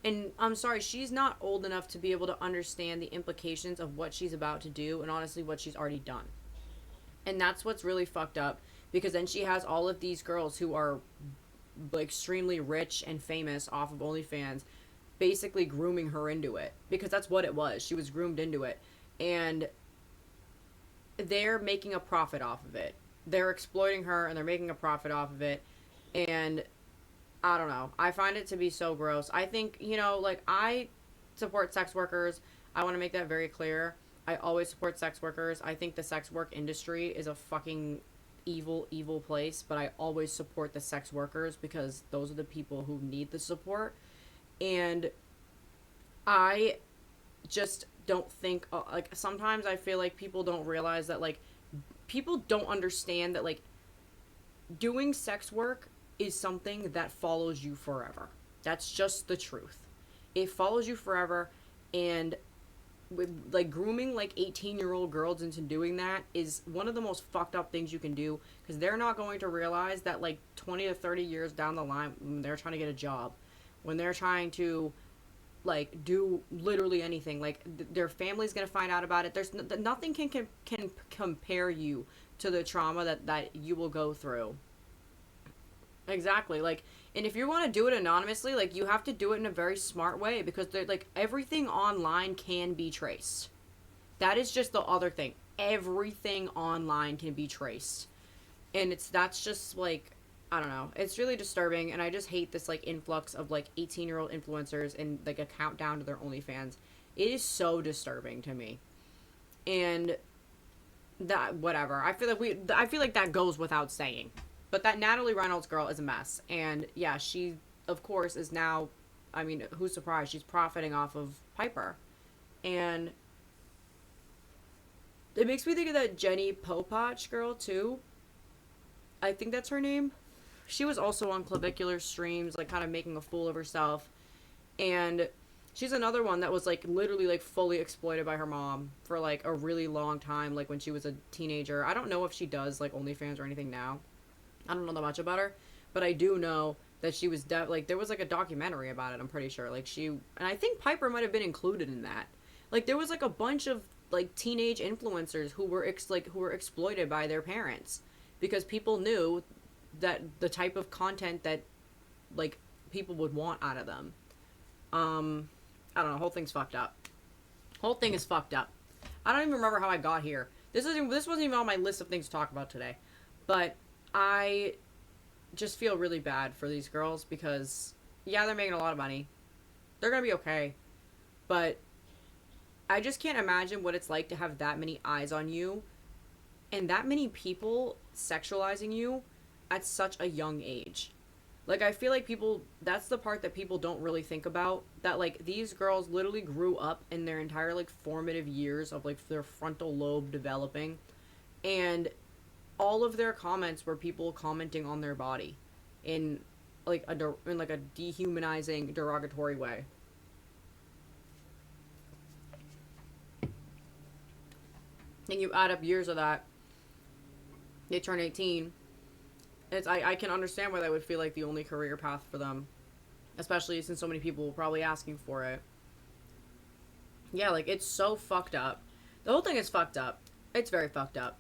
And I'm sorry, she's not old enough to be able to understand the implications of what she's about to do and honestly what she's already done. And that's what's really fucked up, because then she has all of these girls who are like extremely rich and famous off of OnlyFans basically grooming her into it, because that's what it was. She was groomed into it. And they're making a profit off of it. They're exploiting her and they're making a profit off of it. And I don't know. I find it to be so gross. I think, like, I support sex workers. I want to make that very clear. I always support sex workers. I think the sex work industry is a fucking evil, evil place, but I always support the sex workers because those are the people who need the support. And I just don't think, like, sometimes I feel like people don't realize that, like, people don't understand that, like, doing sex work is something that follows you forever. That's just the truth. It follows you forever, and with, like, grooming like 18-year-old girls into doing that is one of the most fucked up things you can do, because they're not going to realize that, like, 20 to 30 years down the line, when they're trying to get a job, when they're trying to, like, do literally anything, like, their family's gonna find out about it. There's nothing can compare you to the trauma that you will go through. Exactly. Like, and if you want to do it anonymously, like, you have to do it in a very smart way, because like, everything online can be traced. That is just the other thing. Everything online can be traced. And that's just, like, I don't know. It's really disturbing, and I just hate this, like, influx of, like, 18-year-old influencers and, like, a countdown to their OnlyFans. It is so disturbing to me. And that, whatever. I feel like that goes without saying. But that Natalie Reynolds girl is a mess. And yeah, she, of course, is now, I mean, who's surprised? She's profiting off of Piper. And it makes me think of that Jenny Popach girl, too. I think that's her name. She was also on Clavicular streams, like, kind of making a fool of herself. And she's another one that was, like, literally, like, fully exploited by her mom for, like, a really long time, like, when she was a teenager. I don't know if she does, like, OnlyFans or anything now. I don't know that much about her, but I do know that she was like, there was, like, a documentary about it, I'm pretty sure. Like, and I think Piper might have been included in that. Like, there was, like, a bunch of, like, teenage influencers who were who were exploited by their parents, because people knew that the type of content that, like, people would want out of them. I don't know, whole thing's fucked up. Whole thing is fucked up. I don't even remember how I got here. This wasn't even on my list of things to talk about today. But I just feel really bad for these girls, because, yeah, they're making a lot of money. They're gonna be okay. But I just can't imagine what it's like to have that many eyes on you and that many people sexualizing you at such a young age. Like, I feel like that's the part that people don't really think about. That, like, these girls literally grew up in their entire, like, formative years of, like, their frontal lobe developing. And all of their comments were people commenting on their body in, like, a dehumanizing, derogatory way. And you add up years of that, they turn 18. I can understand why that would feel like the only career path for them, especially since so many people were probably asking for it. Yeah, like, it's so fucked up. The whole thing is fucked up. It's very fucked up.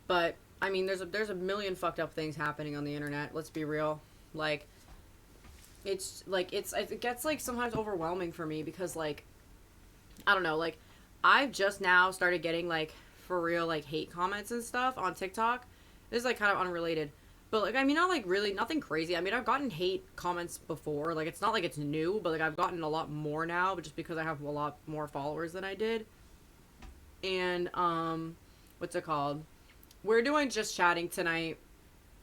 But I mean, there's a million fucked up things happening on the internet. Let's be real. Like, it gets, like, sometimes overwhelming for me, because, like, I don't know, like, I've just now started getting, like, for real, like, hate comments and stuff on TikTok. This is, like, kind of unrelated, but, like, I mean, not, like, really nothing crazy. I mean, I've gotten hate comments before. Like, it's not like it's new, but, like, I've gotten a lot more now, but just because I have a lot more followers than I did. And what's it called? We're doing just chatting tonight.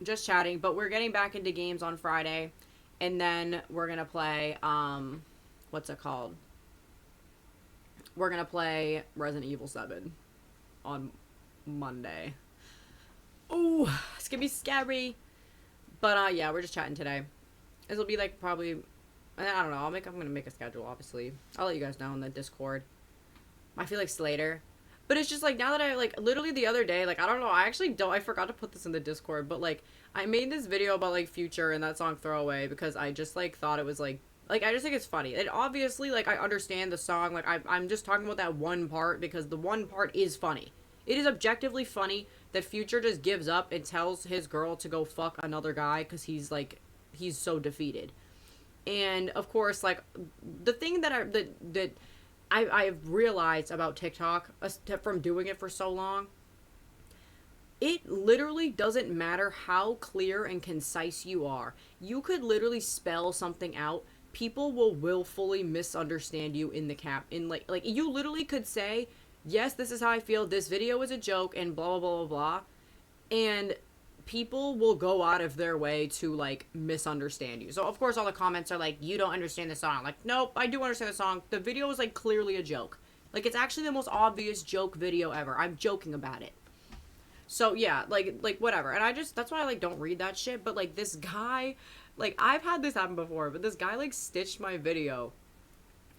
Just chatting, but we're getting back into games on Friday. And then we're going to play, what's it called? We're going to play Resident Evil 7 on Monday. Ooh, it's going to be scary. But, yeah, we're just chatting today. This will be, like, probably, I don't know, I'm going to make a schedule, obviously. I'll let you guys know in the Discord. I feel like Slater. But it's just like now that I like literally the other day, like I don't know, I actually don't I forgot to put this in the Discord, but like I made this video about like Future and that song Throwaway because I just like thought it was like I just think it's funny. And obviously like I understand the song, like I'm just talking about that one part because the one part is funny. It is objectively funny that Future just gives up and tells his girl to go fuck another guy cuz he's so defeated. And of course like the thing that I've realized about TikTok from doing it for so long, it literally doesn't matter how clear and concise you are. You could literally spell something out. People will willfully misunderstand you in the cap. In like you literally could say, "Yes, this is how I feel. This video is a joke," and blah blah blah blah blah, and people will go out of their way to like misunderstand you. So of course all the comments are like, you don't understand the song. Like, nope, I do understand the song. The video is like clearly a joke. Like it's actually the most obvious joke video ever. I'm joking about it. So yeah, like whatever. And I just that's why I like don't read that shit. But like this guy, like I've had this happen before, but this guy like stitched my video.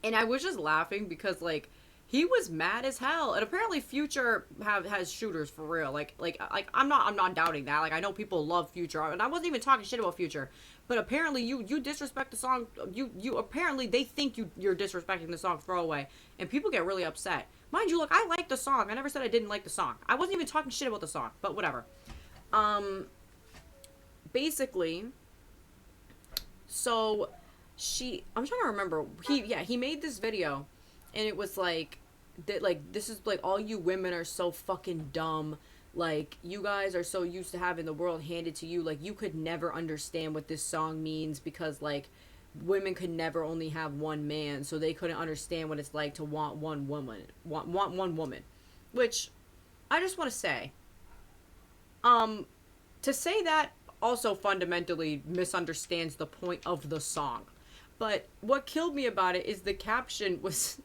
And I was just laughing because like he was mad as hell, and apparently Future has shooters for real. Like I'm not doubting that. Like I know people love Future, and I wasn't even talking shit about Future, but apparently you disrespect the song. You apparently they think you're disrespecting the song Throwaway, and people get really upset. Mind you, look, I like the song. I never said I didn't like the song. I wasn't even talking shit about the song, but whatever. Basically, so I'm trying to remember. He made this video, and it was like that like this is like all you women are so fucking dumb, like you guys are so used to having the world handed to you, like you could never understand what this song means because like women could never only have one man, so they couldn't understand what it's like to want one woman, want one woman. Which I just want to say, to say that also fundamentally misunderstands the point of the song. But what killed me about it is the caption was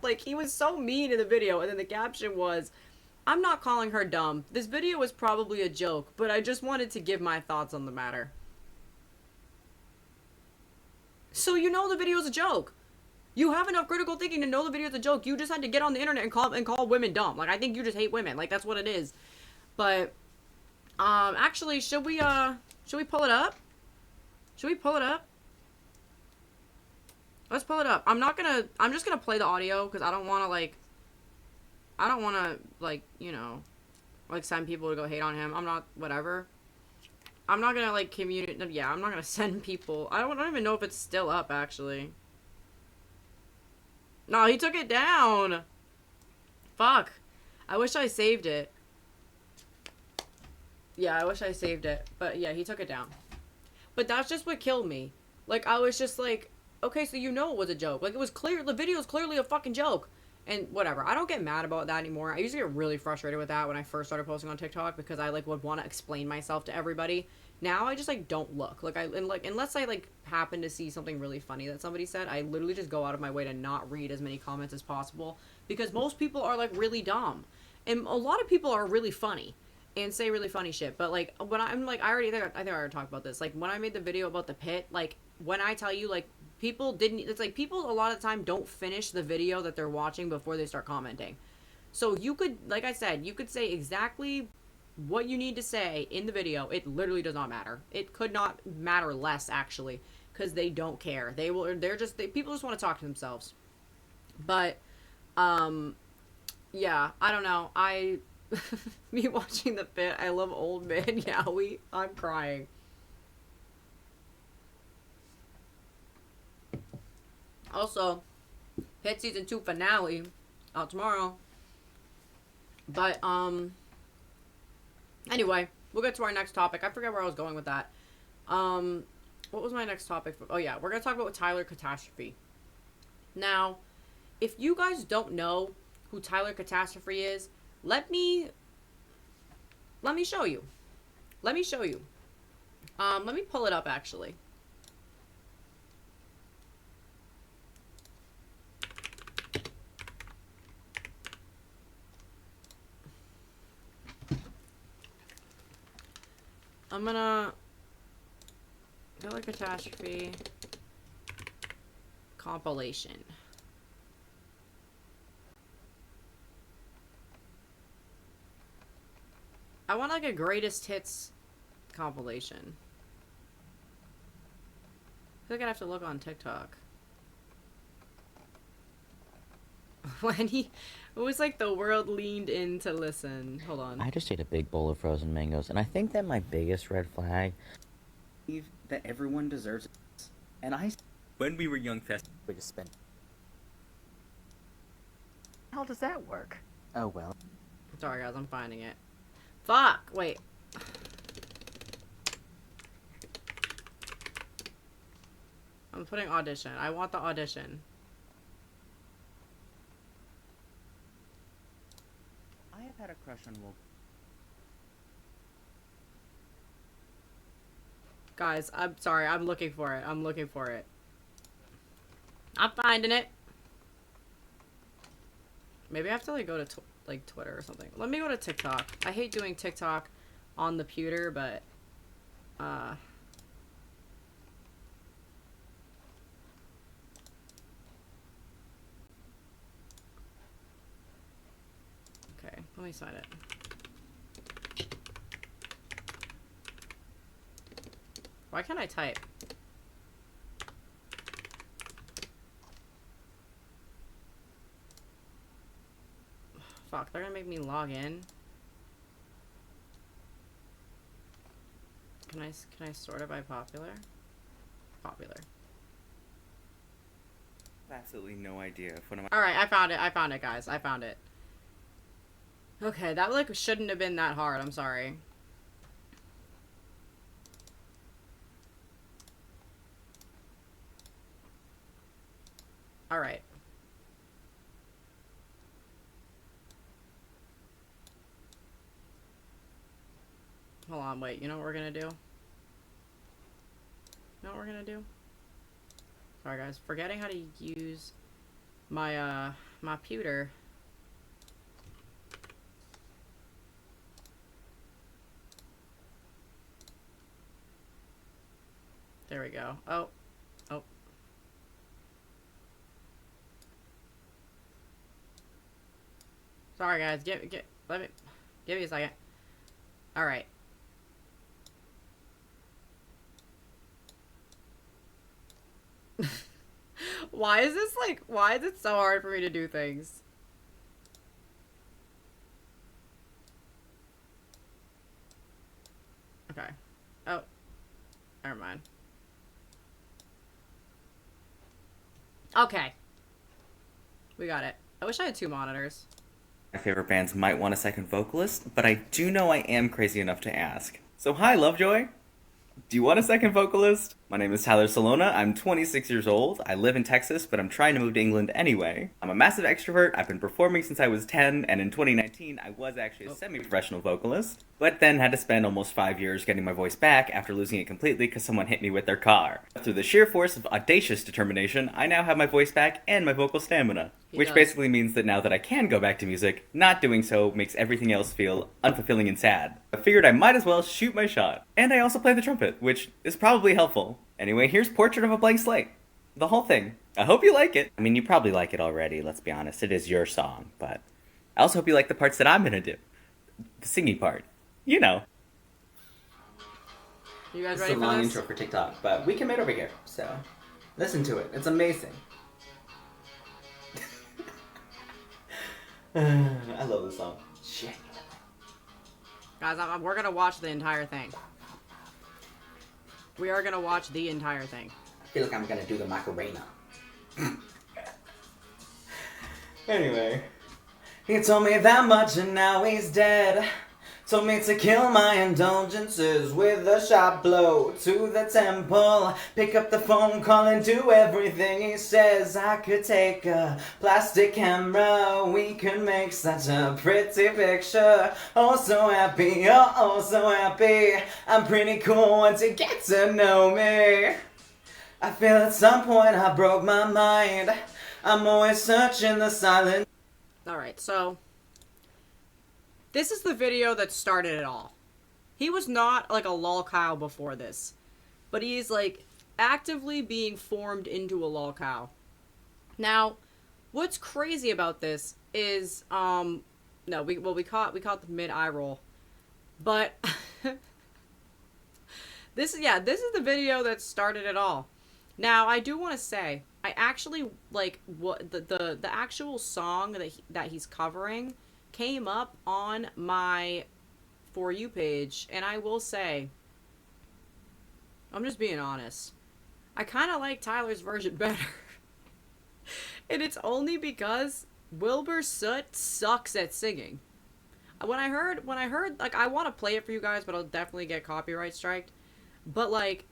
like he was so mean in the video, and then the caption was, "I'm not calling her dumb. This video was probably a joke, but I just wanted to give my thoughts on the matter." So you know the video's a joke. You have enough critical thinking to know the video's a joke. You just had to get on the internet and call women dumb. Like I think you just hate women. Like that's what it is. But actually should we pull it up? Should we pull it up? Let's pull it up. I'm just gonna play the audio because I don't want to like, you know, like send people to go hate on him. I'm not, whatever. I'm not gonna like communicate. Yeah, I'm not gonna send people. I don't even know if it's still up actually. No, he took it down. Fuck. I wish I saved it. Yeah, I wish I saved it. But yeah, he took it down. But that's just what killed me. Like, I was just like, okay, so you know it was a joke. Like, it was clear, the video is clearly a fucking joke. And whatever. I don't get mad about that anymore. I used to get really frustrated with that when I first started posting on TikTok because I, like, would want to explain myself to everybody. Now I just, like, don't look. Like, unless I, like, happen to see something really funny that somebody said, I literally just go out of my way to not read as many comments as possible because most people are, like, really dumb. And a lot of people are really funny and say really funny shit. But, like, when I'm, like, I think I already talked about this. Like, when I made the video about the pit, like, when I tell you, like, people didn't, it's like people a lot of the time don't finish the video that they're watching before they start commenting. So you could, like I said, you could say exactly what you need to say in the video. It literally does not matter. It could not matter less, actually, because they don't care. People just want to talk to themselves. But, yeah, I don't know. Me watching the pit, I love old man Yowie. I'm crying. Also, Pit Season 2 finale out tomorrow. But, anyway, we'll get to our next topic. I forget where I was going with that. What was my next topic? Oh, yeah, we're going to talk about Tyler Catastrophe. Now, if you guys don't know who Tyler Catastrophe is, let me show you. Let me show you. Let me pull it up, actually. I'm gonna Tyler Catastrophe compilation. I want like a greatest hits compilation. I feel like I'd have to look on TikTok. When he... It was like the world leaned in to listen. Hold on. I just ate a big bowl of frozen mangoes, and I think that my biggest red flag... That everyone deserves it. And when we were young, We just spent... How does that work? Oh, well. Sorry guys, I'm finding it. Fuck! Wait. I'm putting audition. I want the audition. I have had a crush on Wolf. Guys, I'm sorry. I'm looking for it. I'm looking for it. I'm finding it. Maybe I have to like go to like Twitter or something. Let me go to TikTok. I hate doing TikTok on the pewter, but okay, let me sign it. Why can't I type? Fuck, they're gonna make me log in. Can I sort it by popular? Popular. Absolutely no idea if one of my... Alright, I found it. I found it, guys. I found it. Okay, that like shouldn't have been that hard. I'm sorry. Alright. Hold on, wait. You know what we're gonna do? You know what we're gonna do? Sorry, guys. Forgetting how to use my, my pewter. There we go. Oh. Oh. Sorry, guys. Give me a second. Alright. Why is it so hard for me to do things? Okay. Oh. Never mind. Okay. We got it. I wish I had 2 monitors. My favorite bands might want a second vocalist, but I do know I am crazy enough to ask. So hi, Lovejoy! Do you want a second vocalist? My name is Tyler Salona, I'm 26 years old, I live in Texas, but I'm trying to move to England anyway. I'm a massive extrovert, I've been performing since I was 10, and in 2019 I was actually a semi-professional vocalist, but then had to spend almost 5 years getting my voice back after losing it completely because someone hit me with their car. Through the sheer force of audacious determination, I now have my voice back and my vocal stamina. Which basically means that now that I can go back to music, not doing so makes everything else feel unfulfilling and sad. I figured I might as well shoot my shot. And I also play the trumpet, which is probably helpful. Anyway, here's Portrait of a Blank Slate. The whole thing. I hope you like it. I mean, you probably like it already, let's be honest. It is your song, but I also hope you like the parts that I'm gonna do. The singing part. You know. You guys It's ready a for long this? intro for TikTok, but we commit over here, so listen to it. It's amazing. I love this song. Shit. Guys, we're gonna watch the entire thing. We are gonna watch the entire thing. I feel like I'm gonna do the Macarena. Anyway. He told me that much and now he's dead. Told me to kill my indulgences with a sharp blow to the temple. Pick up the phone, call and do everything he says. I could take a plastic camera. We could make such a pretty picture. Oh so happy, oh so happy. I'm pretty cool once you get to know me. I feel at some point I broke my mind. I'm always searching the silence. Alright, so this is the video that started it all. He was not like a lolcow before this, but he's like actively being formed into a lolcow. Now, what's crazy about this is we caught the mid eye roll. But this is the video that started it all. Now, I do want to say, I actually like what the actual song that he's covering came up on my For You page, and I will say, I'm just being honest, I kind of like Tyler's version better. And it's only because Wilbur Soot sucks at singing. When I heard, like, I want to play it for you guys, but I'll definitely get copyright striked. But, like,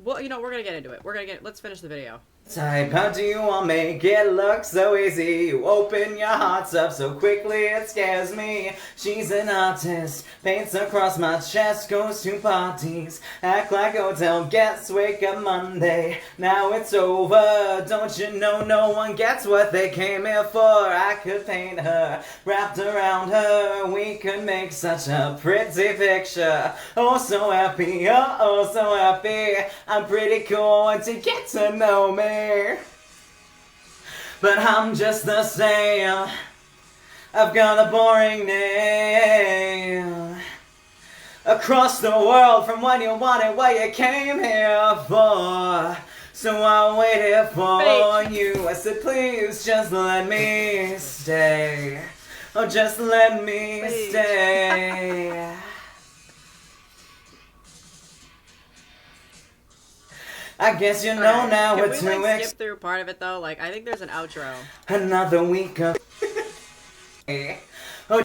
well, you know, we're gonna get into it. Let's finish the video. Type, how do you all make it look so easy? You open your hearts up so quickly it scares me. She's an artist, paints across my chest, goes to parties, act like hotel guests, wake up Monday, now it's over. Don't you know no one gets what they came here for? I could paint her, wrapped around her, we could make such a pretty picture. Oh so happy, oh so happy, I'm pretty cool once you get to know me. But I'm just the same, I've got a boring name. Across the world from when you wanted what you came here for. So I waited for you, I said please just let me stay. Oh just let me stay. I guess you know now what to Can we, like, expect. skip through part of it, though? Like, I think there's an outro. Another week of oh.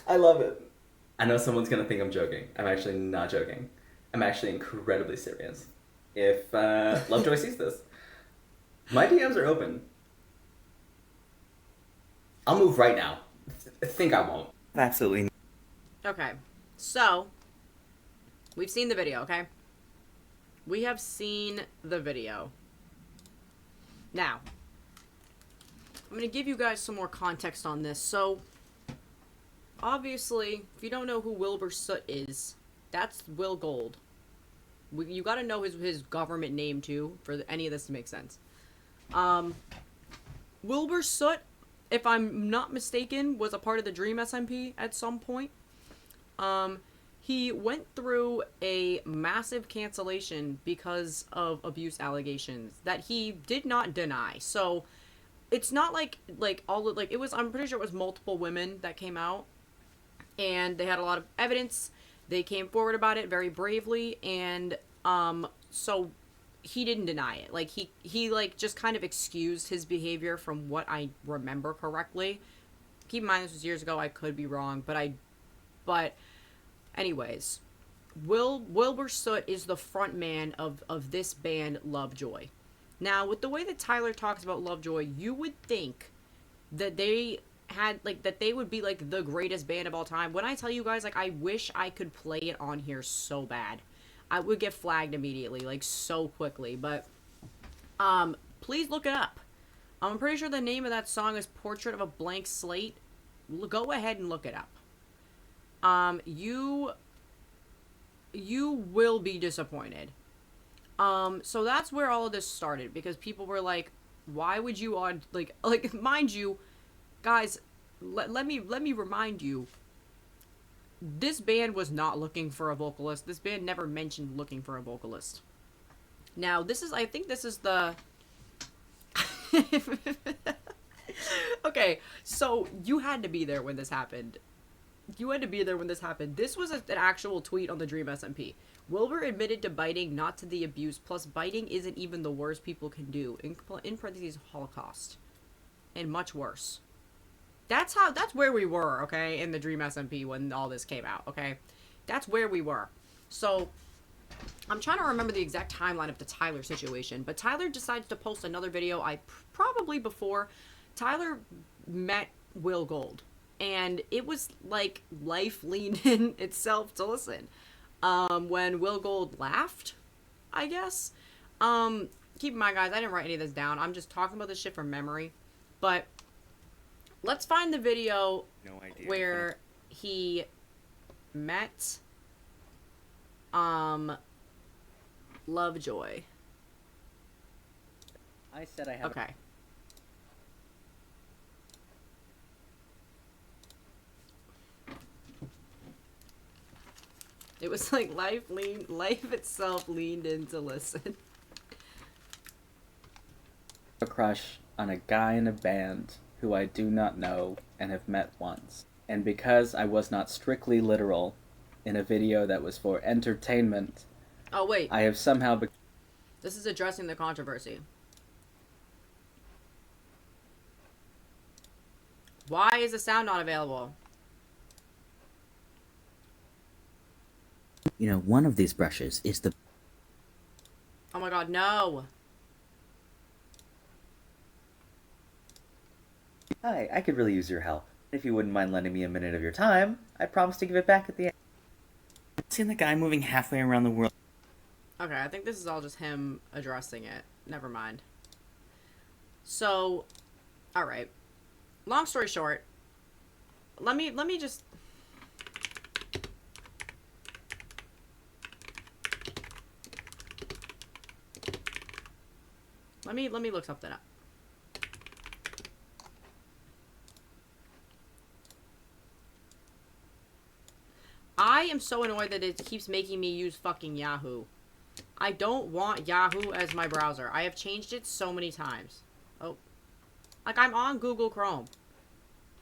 I love it. I know someone's gonna think I'm joking. I'm actually not joking. I'm actually incredibly serious. If Lovejoy sees this, my DMs are open. I'll move right now. I think I won't. Absolutely. Okay, so, we've seen the video, okay? We have seen the video. Now, I'm going to give you guys some more context on this. So, obviously, if you don't know who Wilbur Soot is, that's Will Gold. You got to know his government name, too, for any of this to make sense. Wilbur Soot, if I'm not mistaken, was a part of the Dream SMP at some point. He went through a massive cancellation because of abuse allegations that he did not deny. So it's not like it was, I'm pretty sure it was multiple women that came out and they had a lot of evidence. They came forward about it very bravely, and so he didn't deny it. Like he like just kind of excused his behavior from what I remember correctly. Keep in mind this was years ago, I could be wrong, but anyways, Wilbur Soot is the front man of this band Lovejoy. Now, with the way that Tyler talks about Lovejoy, you would think that they had, like, that they would be, like, the greatest band of all time. When I tell you guys, like, I wish I could play it on here so bad. I would get flagged immediately, like, so quickly, but, please look it up. I'm pretty sure the name of that song is Portrait of a Blank Slate. Go ahead and look it up. You will be disappointed. So that's where all of this started, because people were like, why would you like, mind you, guys, let me remind you, this band was not looking for a vocalist. This band never mentioned looking for a vocalist. Now, I think this is the... Okay, so you had to be there when this happened. This was an actual tweet on the Dream SMP. Wilbur admitted to biting, not to the abuse, plus biting isn't even the worst people can do, in parentheses, Holocaust. And much worse. That's where we were, okay, in the Dream SMP when all this came out, okay? That's where we were. So, I'm trying to remember the exact timeline of the Tyler situation, but Tyler decides to post another video, probably before Tyler met Will Gold. And it was like life leaned in itself to listen. When Will Gold laughed, I guess. Keep in mind, guys, I didn't write any of this down. I'm just talking about this shit from memory. But let's find the video where he met Lovejoy. I said I have. Okay. It was like life itself leaned in to listen. A crush on a guy in a band who I do not know and have met once. And because I was not strictly literal in a video that was for entertainment, Oh wait, I have somehow this is addressing the controversy. Why is the sound not available? You know, one of these brushes is the Oh my god, no. Hi, I could really use your help. If you wouldn't mind lending me a minute of your time, I promise to give it back at the end. Seeing the guy moving halfway around the world. Okay, I think this is all just him addressing it. Never mind. So, alright. Long story short, let me just... Let me look something up. I am so annoyed that it keeps making me use fucking Yahoo. I don't want Yahoo as my browser. I have changed it so many times. Oh. Like, I'm on Google Chrome.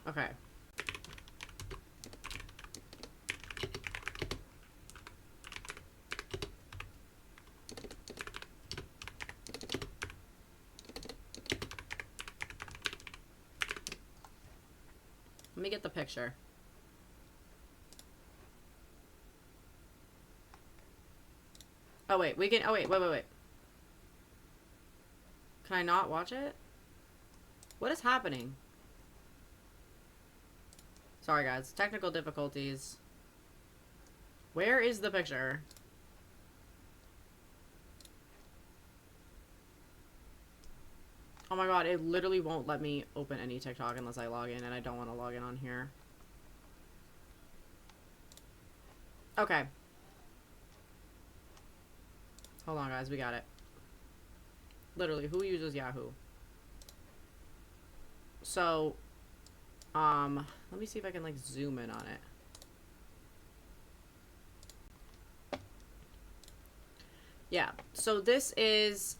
Okay. Let me get the picture. Oh wait, we can, oh wait. Can I not watch it? What is happening? Sorry guys, technical difficulties. Where is the picture? Oh my god, it literally won't let me open any TikTok unless I log in, and I don't want to log in on here. Okay. Hold on, guys. We got it. Literally, who uses Yahoo? So, let me see if I can, like, zoom in on it. Yeah. So this is,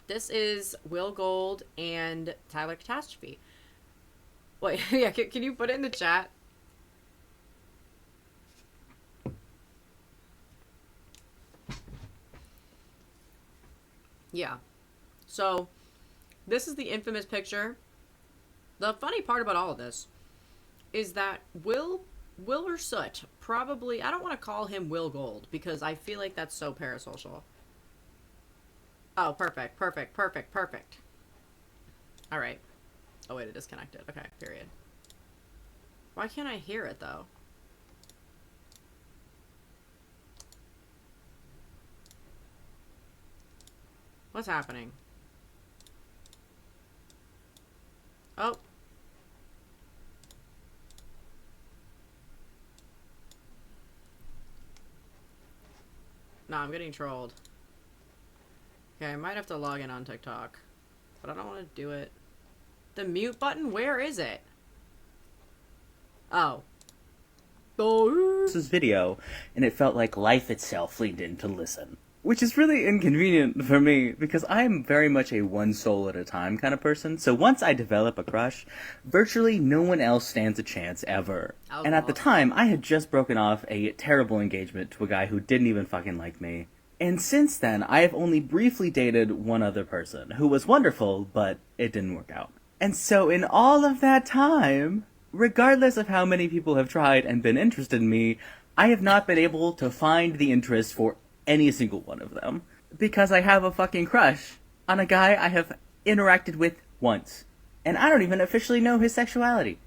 this is Will Gold and Tyler Catastrophe. Wait, yeah, can you put it in the chat? Yeah. So, this is the infamous picture. The funny part about all of this is that Wilbur Soot probably, I don't want to call him Will Gold because I feel like that's so parasocial. Oh, perfect. Alright. Oh wait, it disconnected. Okay, period. Why can't I hear it though? What's happening? Oh. Nah, I'm getting trolled. Okay, I might have to log in on TikTok. But I don't want to do it. The mute button? Where is it? Oh. This was video, and it felt like life itself leaned in to listen. Which is really inconvenient for me, because I'm very much a one soul at a time kind of person, so once I develop a crush, virtually no one else stands a chance ever. And at the time, I had just broken off a terrible engagement to a guy who didn't even fucking like me. And since then, I have only briefly dated one other person, who was wonderful, but it didn't work out. And so in all of that time, regardless of how many people have tried and been interested in me, I have not been able to find the interest for any single one of them. Because I have a fucking crush on a guy I have interacted with once. And I don't even officially know his sexuality.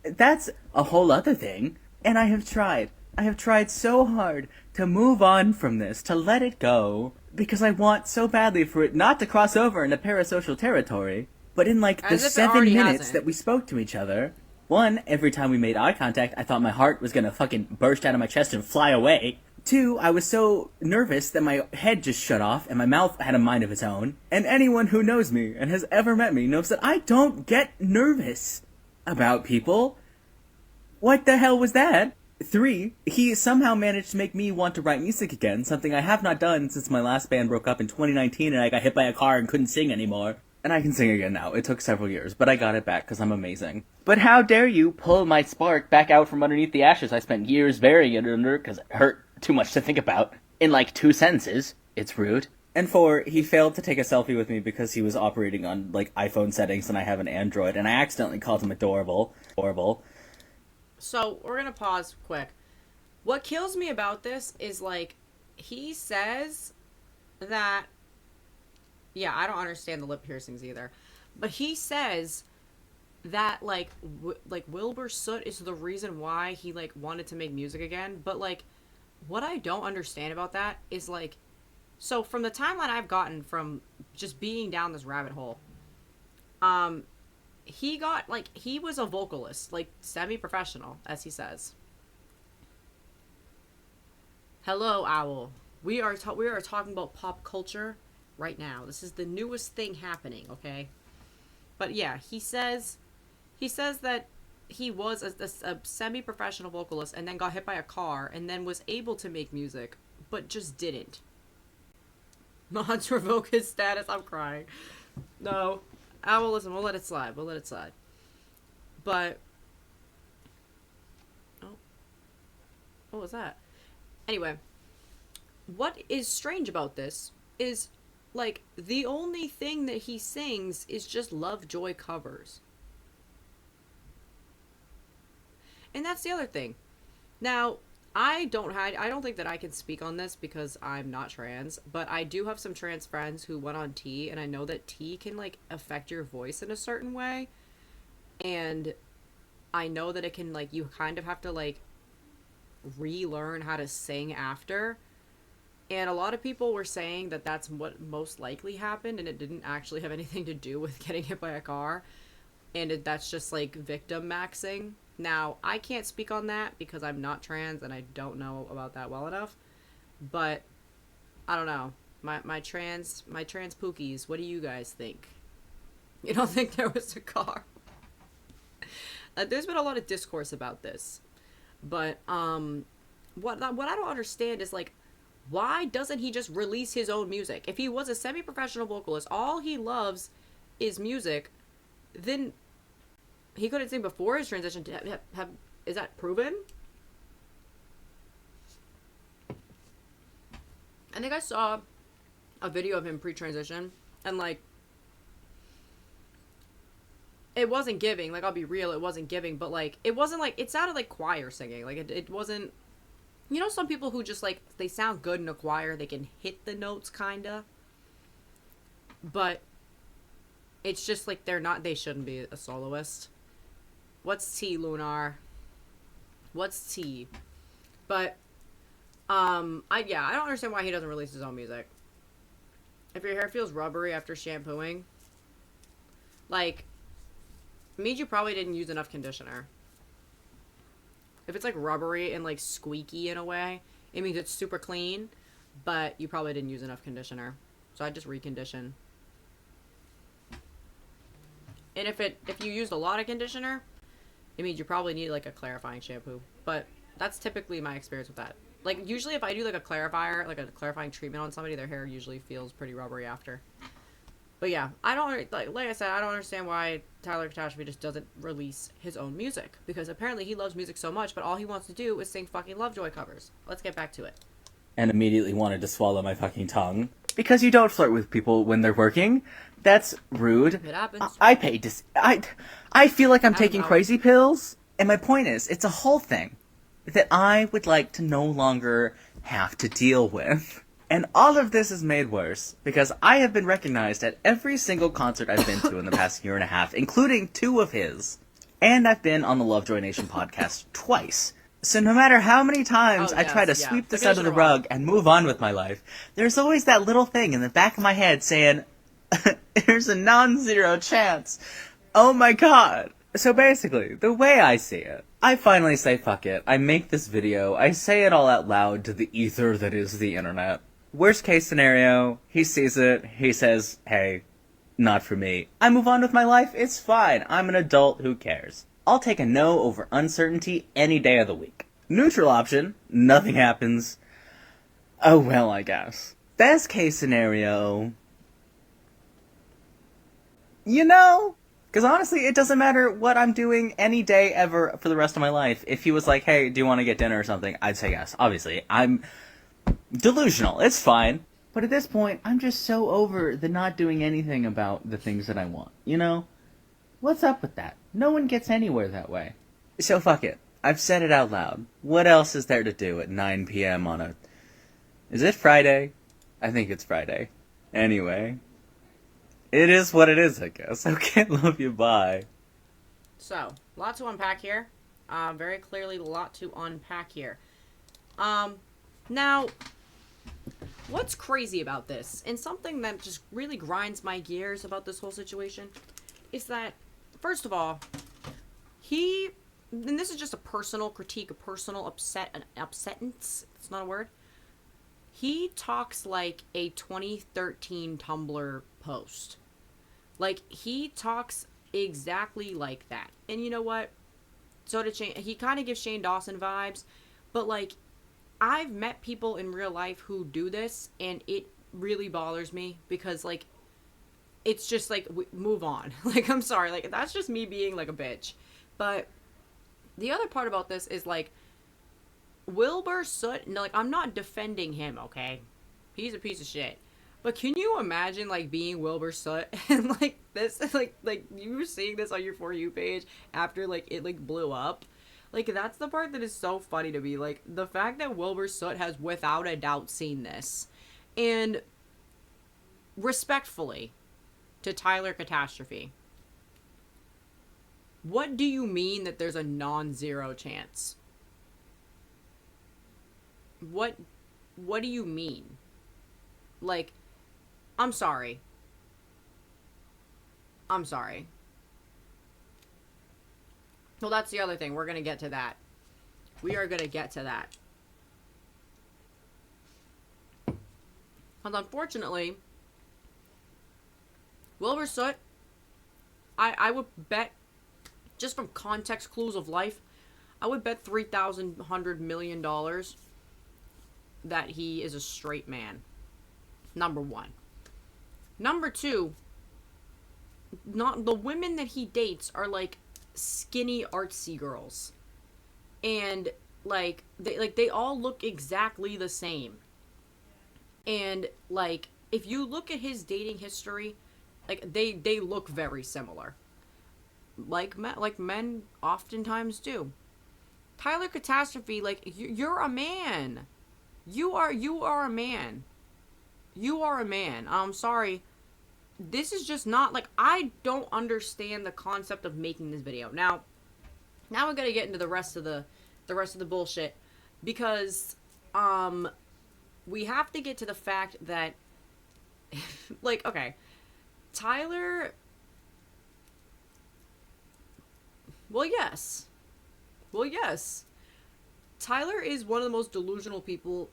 That's a whole other thing. And I have tried. I have tried so hard to move on from this, to let it go, because I want so badly for it not to cross over into parasocial territory. But in like the 7 minutes that we spoke to each other, one, every time we made eye contact, I thought my heart was gonna fucking burst out of my chest and fly away. Two, I was so nervous that my head just shut off and my mouth had a mind of its own. And anyone who knows me and has ever met me knows that I don't get nervous about people. What the hell was that? 3, he somehow managed to make me want to write music again, something I have not done since my last band broke up in 2019 and I got hit by a car and couldn't sing anymore. And I can sing again now. It took several years, but I got it back because I'm amazing. But how dare you pull my spark back out from underneath the ashes I spent years burying it under because it hurt too much to think about. In like 2 sentences. It's rude. And 4, he failed to take a selfie with me because he was operating on like iPhone settings and I have an Android and I accidentally called him adorable. So, we're gonna pause quick. What kills me about this is, like, he says that... Yeah, I don't understand the lip piercings either. But he says that, like, Wilbur Soot is the reason why he, like, wanted to make music again. But, like, what I don't understand about that is, like... So, from the timeline I've gotten from just being down this rabbit hole, he got, like, he was a vocalist, like, semi-professional, as he says. Hello, Owl. We are talking about pop culture right now. This is the newest thing happening, okay? But yeah, he says that he was a semi-professional vocalist and then got hit by a car and then was able to make music, but just didn't. Mods revoke his status. I'm crying. No. Owl, listen, we'll let it slide. We'll let it slide. But... Oh. What was that? Anyway. What is strange about this is, like, the only thing that he sings is just Lovejoy covers. And that's the other thing. Now, I don't think that I can speak on this because I'm not trans, but I do have some trans friends who went on T, and I know that T can, like, affect your voice in a certain way. And I know that it can, like, you kind of have to, like, relearn how to sing after. And a lot of people were saying that that's what most likely happened, and it didn't actually have anything to do with getting hit by a car. And that's just, like, victim maxing. Now, I can't speak on that because I'm not trans and I don't know about that well enough. But, I don't know. My trans pookies, what do you guys think? You don't think there was a car? There's been a lot of discourse about this. But, what I don't understand is, like, why doesn't he just release his own music? If he was a semi-professional vocalist, all he loves is music, then he couldn't sing before his transition. Is that proven? I think I saw a video of him pre-transition, and, like, it wasn't giving. Like, I'll be real, it wasn't giving, but, like, it wasn't, like, it sounded like choir singing. Like, it wasn't... You know some people who just, like, they sound good in a choir, they can hit the notes, kinda? But it's just, like, they shouldn't be a soloist. What's T, Lunar? What's T? But, I don't understand why he doesn't release his own music. If your hair feels rubbery after shampooing, like, it means you probably didn't use enough conditioner. If it's, like, rubbery and, like, squeaky in a way, it means it's super clean, but you probably didn't use enough conditioner. So I just recondition. And if you used a lot of conditioner, it means you probably need, like, a clarifying shampoo. But that's typically my experience with that. Like, usually if I do, like, a clarifier, like a clarifying treatment on somebody, their hair usually feels pretty rubbery after. But yeah, I don't, like I said, I don't understand why Tyler Catastrophe just doesn't release his own music. Because apparently he loves music so much, but all he wants to do is sing fucking Lovejoy covers. Let's get back to it. And immediately wanted to swallow my fucking tongue. Because you don't flirt with people when they're working. That's rude. It happens. I paid to... I feel like I'm taking crazy pills. And my point is, it's a whole thing that I would like to no longer have to deal with. And all of this is made worse because I have been recognized at every single concert I've been to in the past year and a half, including 2 of his. And I've been on the Lovejoy Nation podcast twice. So no matter how many times I try to sweep this under the rug and move on with my life, there's always that little thing in the back of my head saying, there's a non-zero chance. Oh my god. So basically, the way I see it, I finally say fuck it. I make this video. I say it all out loud to the ether that is the internet. Worst case scenario, he sees it, he says, hey, not for me. I move on with my life, it's fine. I'm an adult, who cares? I'll take a no over uncertainty any day of the week. Neutral option, nothing happens. Oh well, I guess. Best case scenario... You know? Because honestly, it doesn't matter what I'm doing any day ever for the rest of my life. If he was like, hey, do you want to get dinner or something? I'd say yes. Obviously, I'm delusional. It's fine. But at this point, I'm just so over the not doing anything about the things that I want. You know? What's up with that? No one gets anywhere that way. So fuck it. I've said it out loud. What else is there to do at 9 p.m. on a... Is it Friday? I think it's Friday. Anyway... It is what it is, I guess. Okay, love you, bye. So, lot to unpack here. Very clearly a lot to unpack here. Now, what's crazy about this, and something that just really grinds my gears about this whole situation, is that, first of all, and this is just a personal critique, a personal upsetance, it's not a word. He talks like a 2013 Tumblr post. Like, he talks exactly like that. And you know what? So did Shane. He kind of gives Shane Dawson vibes. But, like, I've met people in real life who do this, and it really bothers me. Because, like, it's just, like, move on. Like, I'm sorry. Like, that's just me being, like, a bitch. But the other part about this is, like, Wilbur Soot, no, like, I'm not defending him, okay? He's a piece of shit. But can you imagine, like, being Wilbur Soot and, like, this, like, you were seeing this on your For You page after, like, it, like, blew up? Like, that's the part that is so funny to me. Like, the fact that Wilbur Soot has, without a doubt, seen this. And, respectfully, to Tyler Catastrophe, what do you mean that there's a non-zero chance? What do you mean? Like, I'm sorry. I'm sorry. Well, that's the other thing. We're gonna get to that. We are gonna get to that. And unfortunately, Wilbur Soot, I would bet, just from context clues of life, I would bet $3,100 million that he is a straight man. Number one. Number two, not the women that he dates are like skinny artsy girls. And they all look exactly the same. And like if you look at his dating history, like they look very similar. Like men oftentimes do. Tyler Catastrophe, like you're a man. You are a man. You are a man. I'm sorry. This is just not, like, I don't understand the concept of making this video. Now we're gonna get into the rest of the bullshit. Because, we have to get to the fact that, like, okay. Tyler... Well, yes. Tyler is one of the most delusional people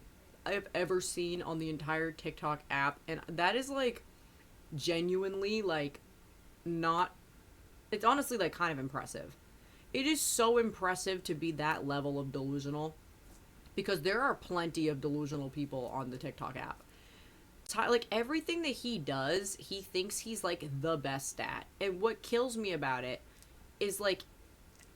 I've ever seen on the entire TikTok app, and that is, like, genuinely, like, not... It's honestly, like, kind of impressive. It is so impressive to be that level of delusional, because there are plenty of delusional people on the TikTok app. Like, everything that he does, he thinks he's, like, the best at. And what kills me about it is, like,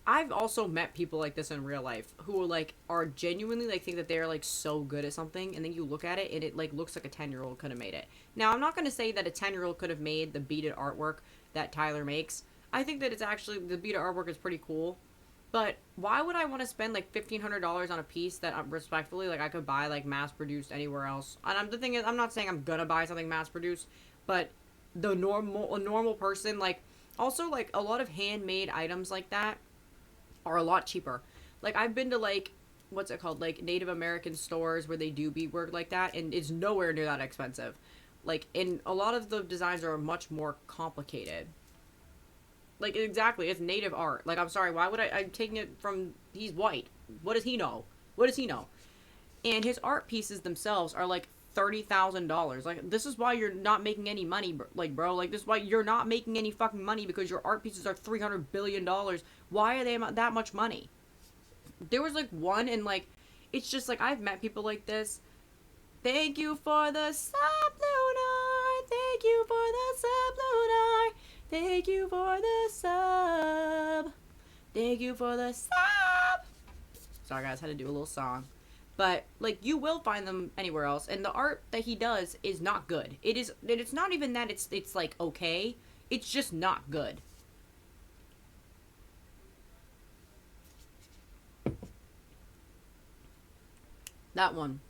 I've also met people like this in real life who are, like, are genuinely, like, think that they're, like, so good at something, and then you look at it, and it, like, looks like a 10-year-old could have made it. Now, I'm not going to say that a 10-year-old could have made the beaded artwork that Tyler makes. I think that it's actually, the beaded artwork is pretty cool, but why would I want to spend, like, $1,500 on a piece that, respectfully, like, I could buy, like, mass-produced anywhere else? And the thing is, I'm not saying I'm gonna buy something mass-produced, but a normal person, like, also, like, a lot of handmade items like that are a lot cheaper. Like, I've been to, like, what's it called, like, Native American stores where they do beadwork like that, and it's nowhere near that expensive. Like, and a lot of the designs are much more complicated. Like, exactly, it's native art. Like, I'm sorry, why would I'm taking it from, he's white. What does he know? And his art pieces themselves are, like, $30,000. Like, this is why you're not making any money, bro. Like, this is why you're not making any fucking money, because your art pieces are $300 billion. Why are they that much money? There was, like, one, and, like, it's just, like, I've met people like this. Thank you for the sublunar. Thank you for the sublunar. Thank you for the sub. Thank you for the sub. Sorry, guys, had to do a little song. But, like, you will find them anywhere else. And the art that he does is not good. It's not even that it's like, okay. It's just not good. That one.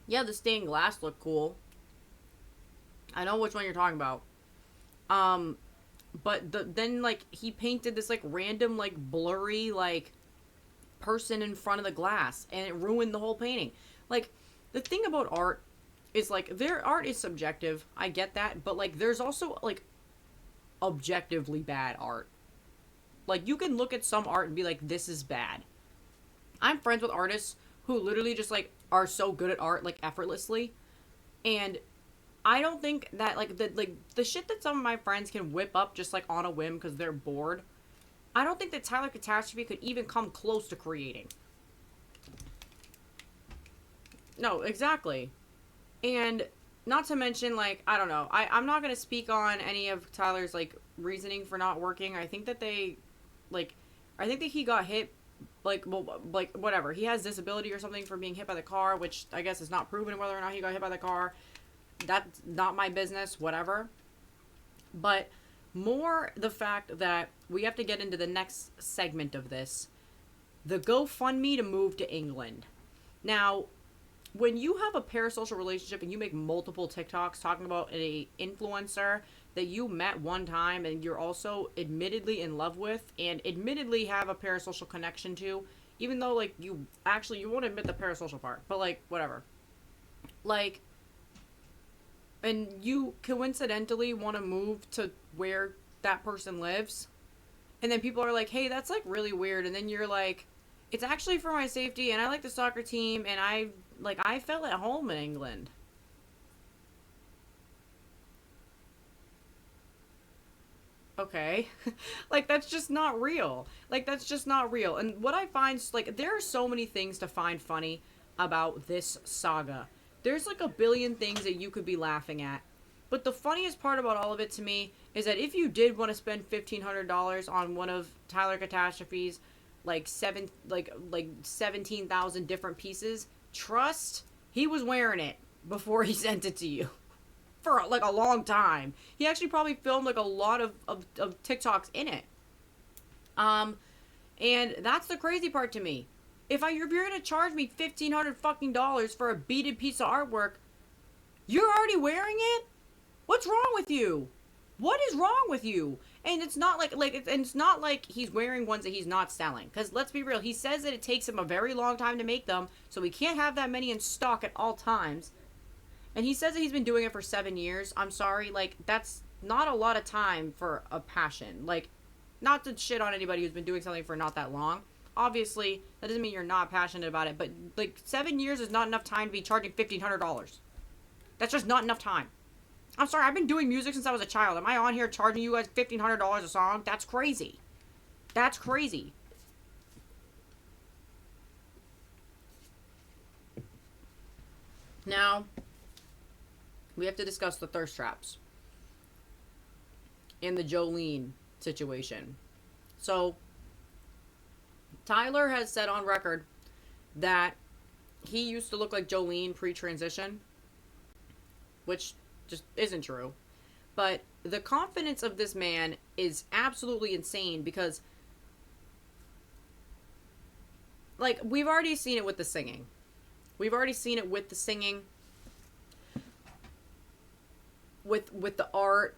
Yeah, the stained glass looked cool. I know which one you're talking about. But then, like, he painted this, like, random, like, blurry, like, person in front of the glass, and it ruined the whole painting. Like, the thing about art is, like, their art is subjective. I get that. But, like, there's also, like, objectively bad art. Like, you can look at some art and be like, this is bad. I'm friends with artists who literally just, like, are so good at art, like, effortlessly. And I don't think that, like, the shit that some of my friends can whip up just, like, on a whim because they're bored, I don't think that Tyler Catastrophe could even come close to creating. No, exactly. And not to mention, like, I don't know. I'm not going to speak on any of Tyler's, like, reasoning for not working. I think that I think that he got hit, like, well, like, whatever. He has disability or something for being hit by the car, which I guess is not proven whether or not he got hit by the car. That's not my business, whatever. But more the fact that we have to get into the next segment of this. The GoFundMe to move to England. Now, when you have a parasocial relationship and you make multiple TikToks talking about an influencer that you met one time and you're also admittedly in love with and admittedly have a parasocial connection to, even though, like, you won't admit the parasocial part, but, like, whatever. Like, and you coincidentally want to move to where that person lives, and then people are like, hey, that's, like, really weird, and then you're like, it's actually for my safety, and I like the soccer team, and I felt at home in England. Okay. Like, that's just not real. Like, that's just not real. And what I find, like, there are so many things to find funny about this saga. There's, like, a billion things that you could be laughing at. But the funniest part about all of it to me is that if you did want to spend $1,500 on one of Tyler Catastrophe's, like, 17,000 different pieces, trust, he was wearing it before he sent it to you. For, like, a long time. He actually probably filmed, like, a lot of TikToks in it. And that's the crazy part to me. If you're gonna charge me $1,500 fucking dollars for a beaded piece of artwork, you're already wearing it? What's wrong with you? What is wrong with you? And it's not it's not like he's wearing ones that he's not selling. Because let's be real, he says that it takes him a very long time to make them, so he can't have that many in stock at all times. And he says that he's been doing it for 7 years. I'm sorry, like, that's not a lot of time for a passion. Like, not to shit on anybody who's been doing something for not that long. Obviously, that doesn't mean you're not passionate about it, but, like, 7 years is not enough time to be charging $1,500. That's just not enough time. I'm sorry, I've been doing music since I was a child. Am I on here charging you guys $1,500 a song? That's crazy. That's crazy. Now, we have to discuss the thirst traps and the Jolene situation. So, Tyler has said on record that he used to look like Jolene pre-transition, which just isn't true. But the confidence of this man is absolutely insane because, like, we've already seen it with the singing. We've already seen it with the singing, with the art,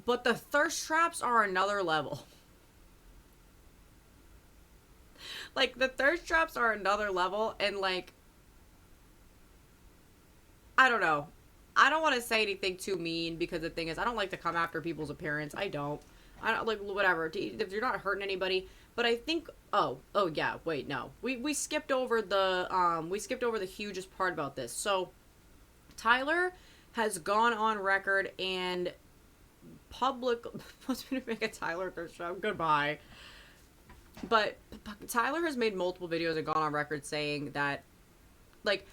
but the thirst traps are another level. Like, the thirst traps are another level, and, like, I don't know. I don't want to say anything too mean, because the thing is, I don't like to come after people's appearance. I don't, like, whatever, if you're not hurting anybody, But I think yeah, wait, no. We skipped over the hugest part about this. So Tyler has gone on record and public wants me to make a Tyler thirst trap. Goodbye. But Tyler has made multiple videos and gone on record saying that, like,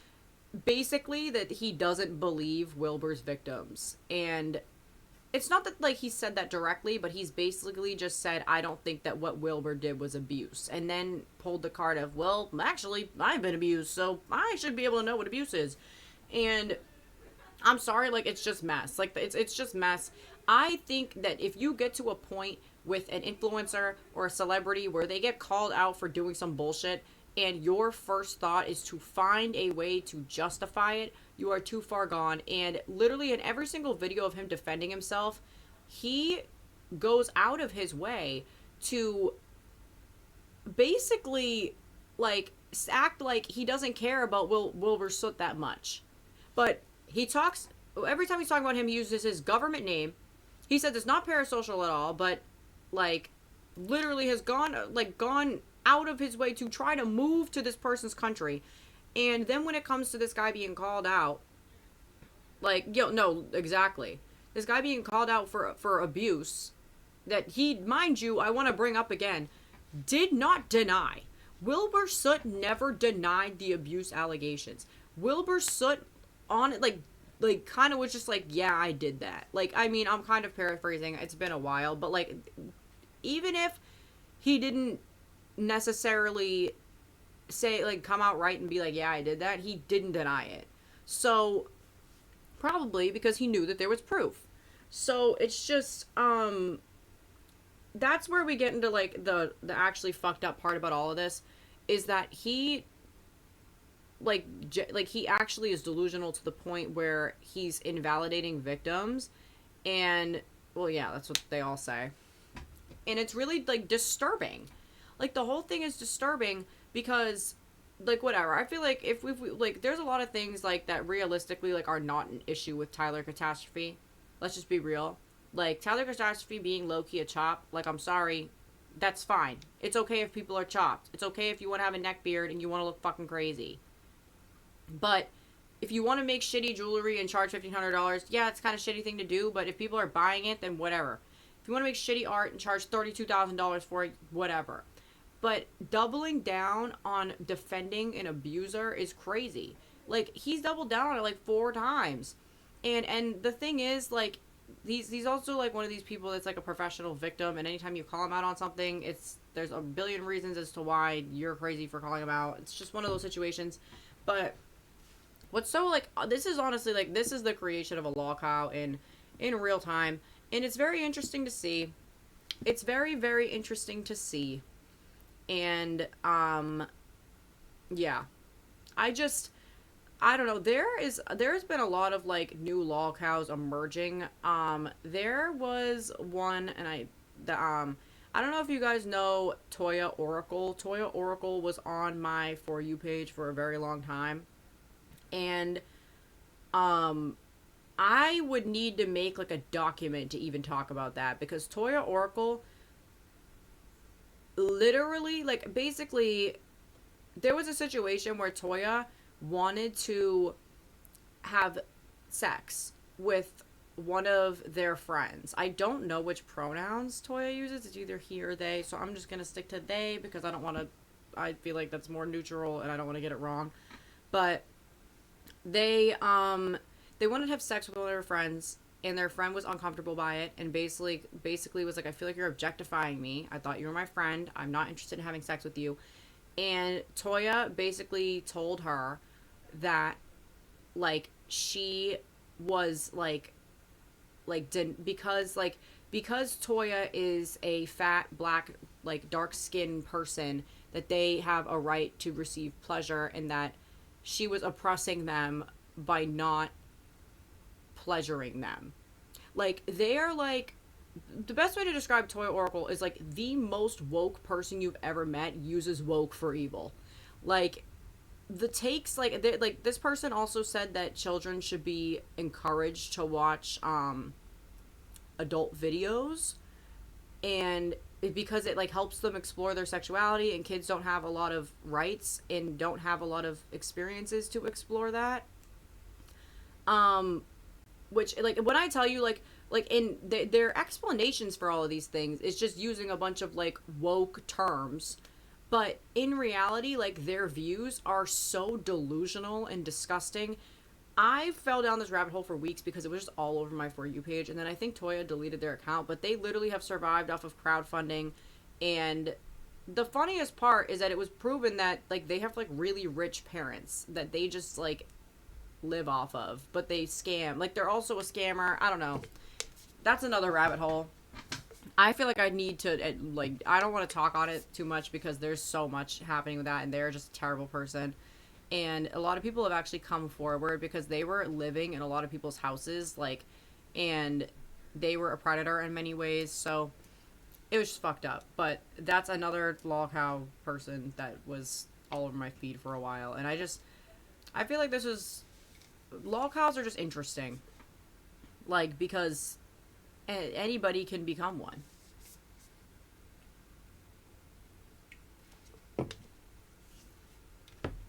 basically that he doesn't believe Wilbur's victims. And it's not that, like, he said that directly, but he's basically just said, I don't think that what Wilbur did was abuse. And then pulled the card of, well, actually, I've been abused, so I should be able to know what abuse is. And I'm sorry, like, it's just mess. Like, it's just mess. I think that if you get to a point with an influencer or a celebrity where they get called out for doing some bullshit and your first thought is to find a way to justify it, you are too far gone. And literally in every single video of him defending himself, he goes out of his way to basically, like, act like he doesn't care about Wilbur Soot that much. But he talks, every time he's talking about him, he uses his government name. He says it's not parasocial at all, but, like, literally has gone out of his way to try to move to this person's country. And then when it comes to this guy being called out, like, no, exactly. This guy being called out for abuse that he, mind you, I want to bring up again, did not deny. Wilbur Soot never denied the abuse allegations. Wilbur Soot on it, like kind of was just like, yeah, I did that. Like, I mean, I'm kind of paraphrasing. It's been a while, but, like, even if he didn't necessarily say, like, come out right and be like, yeah, I did that, he didn't deny it. So probably because he knew that there was proof. So it's just that's where we get into, like, the actually fucked up part about all of this is that he he actually is delusional to the point where he's invalidating victims. And, well, yeah, that's what they all say. And it's really, like, disturbing. Like, the whole thing is disturbing because, like, whatever. I feel like if we like, there's a lot of things, like, that realistically, like, are not an issue with Tyler Catastrophe. Let's just be real. Like, Tyler Catastrophe being low-key a chop, like, I'm sorry, that's fine. It's okay if people are chopped. It's okay if you want to have a neck beard and you want to look fucking crazy. But if you want to make shitty jewelry and charge $1,500, yeah, it's kind of shitty thing to do, but if people are buying it, then whatever. If you want to make shitty art and charge $32,000 for it, whatever. But doubling down on defending an abuser is crazy. Like, he's doubled down on it, like, 4 times. And the thing is, like, he's also, like, one of these people that's, like, a professional victim, and anytime you call him out on something, there's a billion reasons as to why you're crazy for calling him out. It's just one of those situations. But what's so, like, this is honestly, like, this is the creation of a law cow in real time. And it's very interesting to see. It's very, very interesting to see. And, yeah. I don't know. There's been a lot of, like, new law cows emerging. There was one, and I don't know if you guys know Toya Oracle. Toya Oracle was on my For You page for a very long time. And, I would need to make, like, a document to even talk about that, because Toya Oracle literally, like, basically, there was a situation where Toya wanted to have sex with one of their friends. I don't know which pronouns Toya uses. It's either he or they, so I'm just gonna stick to they because I feel like that's more neutral and I don't want to get it wrong. But they wanted to have sex with one of their friends, and their friend was uncomfortable by it, and basically was like, I feel like you're objectifying me. I thought you were my friend. I'm not interested in having sex with you. And Toya basically told her that, like, she was, because Toya is a fat, black, like, dark-skinned person, that they have a right to receive pleasure, and that she was oppressing them by not pleasuring them. Like, they are, like, the best way to describe Toya Oracle is, like, the most woke person you've ever met uses woke for evil. Like, the takes, like, this person also said that children should be encouraged to watch adult videos, and because it like helps them explore their sexuality, and kids don't have a lot of rights and don't have a lot of experiences to explore that. Which like when I tell you like in their explanations for all of these things is just using a bunch of like woke terms, but in reality like their views are so delusional and disgusting. I fell down this rabbit hole for weeks because it was just all over my For You page, and then I think Toya deleted their account, but they literally have survived off of crowdfunding. And the funniest part is that it was proven that like they have like really rich parents that they just like live off of, but they scam. Like they're also a scammer. I don't know. That's another rabbit hole. I feel like I need to like I don't want to talk on it too much because there's so much happening with that, and they're just a terrible person. And a lot of people have actually come forward because they were living in a lot of people's houses, like, and they were a predator in many ways. So it was just fucked up. But that's another lolcow person that was all over my feed for a while. And I feel like lolcows are just interesting. Like, because anybody can become one.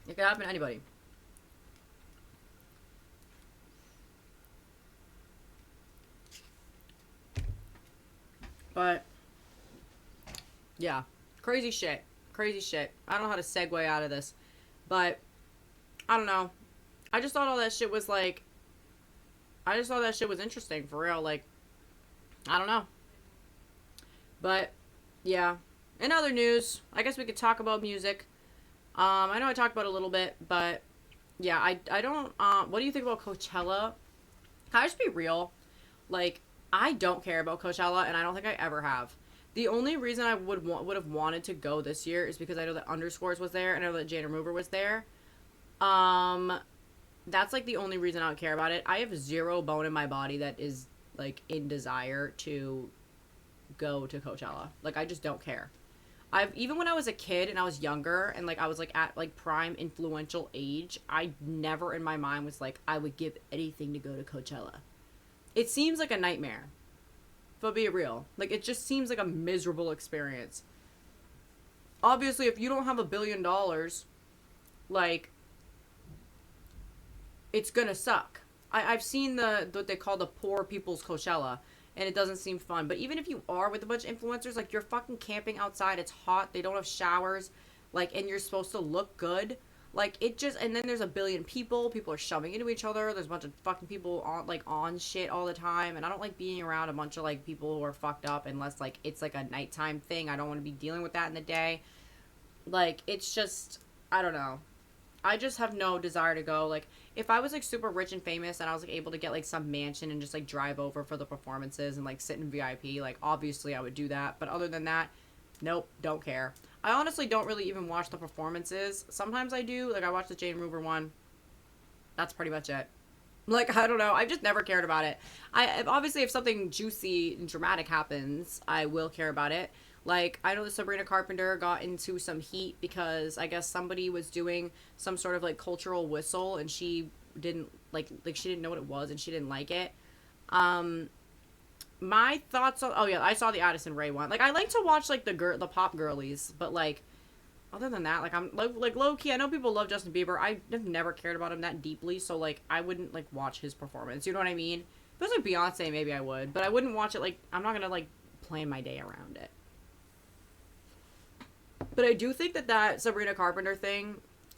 It could happen to anybody. But, yeah. Crazy shit. Crazy shit. I don't know how to segue out of this. But, I don't know. I just thought all that shit was like... I just thought that shit was interesting, for real. Like, I don't know. But, yeah. In other news, I guess we could talk about music. I know I talked about it a little bit, but yeah, I don't, what do you think about Coachella? Can I just be real? Like, I don't care about Coachella, and I don't think I ever have. The only reason I would have wanted to go this year is because I know that Underscores was there, and I know that Jane Remover was there. That's, like, the only reason I don't care about it. I have zero bone in my body that is, like, in desire to go to Coachella. Like, I just don't care. Even when I was a kid and I was younger and, like, I was, like, at, like, prime influential age, I never in my mind was, like, I would give anything to go to Coachella. It seems like a nightmare. But be real. Like, it just seems like a miserable experience. Obviously, if you don't have $1 billion, like, it's gonna suck. I've seen what they call the poor people's Coachella. And it doesn't seem fun. But even if you are with a bunch of influencers, like, you're fucking camping outside. It's hot. They don't have showers. Like, and you're supposed to look good. Like, it just... And then there's a billion people. People are shoving into each other. There's a bunch of fucking people on shit all the time. And I don't like being around a bunch of, like, people who are fucked up unless, like, it's, like, a nighttime thing. I don't want to be dealing with that in the day. Like, it's just... I don't know. I just have no desire to go. Like, if I was, like, super rich and famous and I was, like, able to get, like, some mansion and just, like, drive over for the performances and, like, sit in VIP, like, obviously I would do that. But other than that, nope, don't care. I honestly don't really even watch the performances. Sometimes I do. Like, I watched the Jane Remover one. That's pretty much it. Like, I don't know. I've just never cared about it. Obviously, if something juicy and dramatic happens, I will care about it. Like, I know that Sabrina Carpenter got into some heat because I guess somebody was doing some sort of, like, cultural whistle and she didn't, like she didn't know what it was and she didn't like it. My thoughts on... Oh, yeah, I saw the Addison Rae one. Like, I like to watch, like, the pop girlies, but, like, other than that, like, I'm, like, low-key, I know people love Justin Bieber. I have never cared about him that deeply, so, like, I wouldn't, like, watch his performance. You know what I mean? If it was, like, Beyonce, maybe I would, but I wouldn't watch it, like, I'm not gonna, like, plan my day around it. But I do think that Sabrina Carpenter thing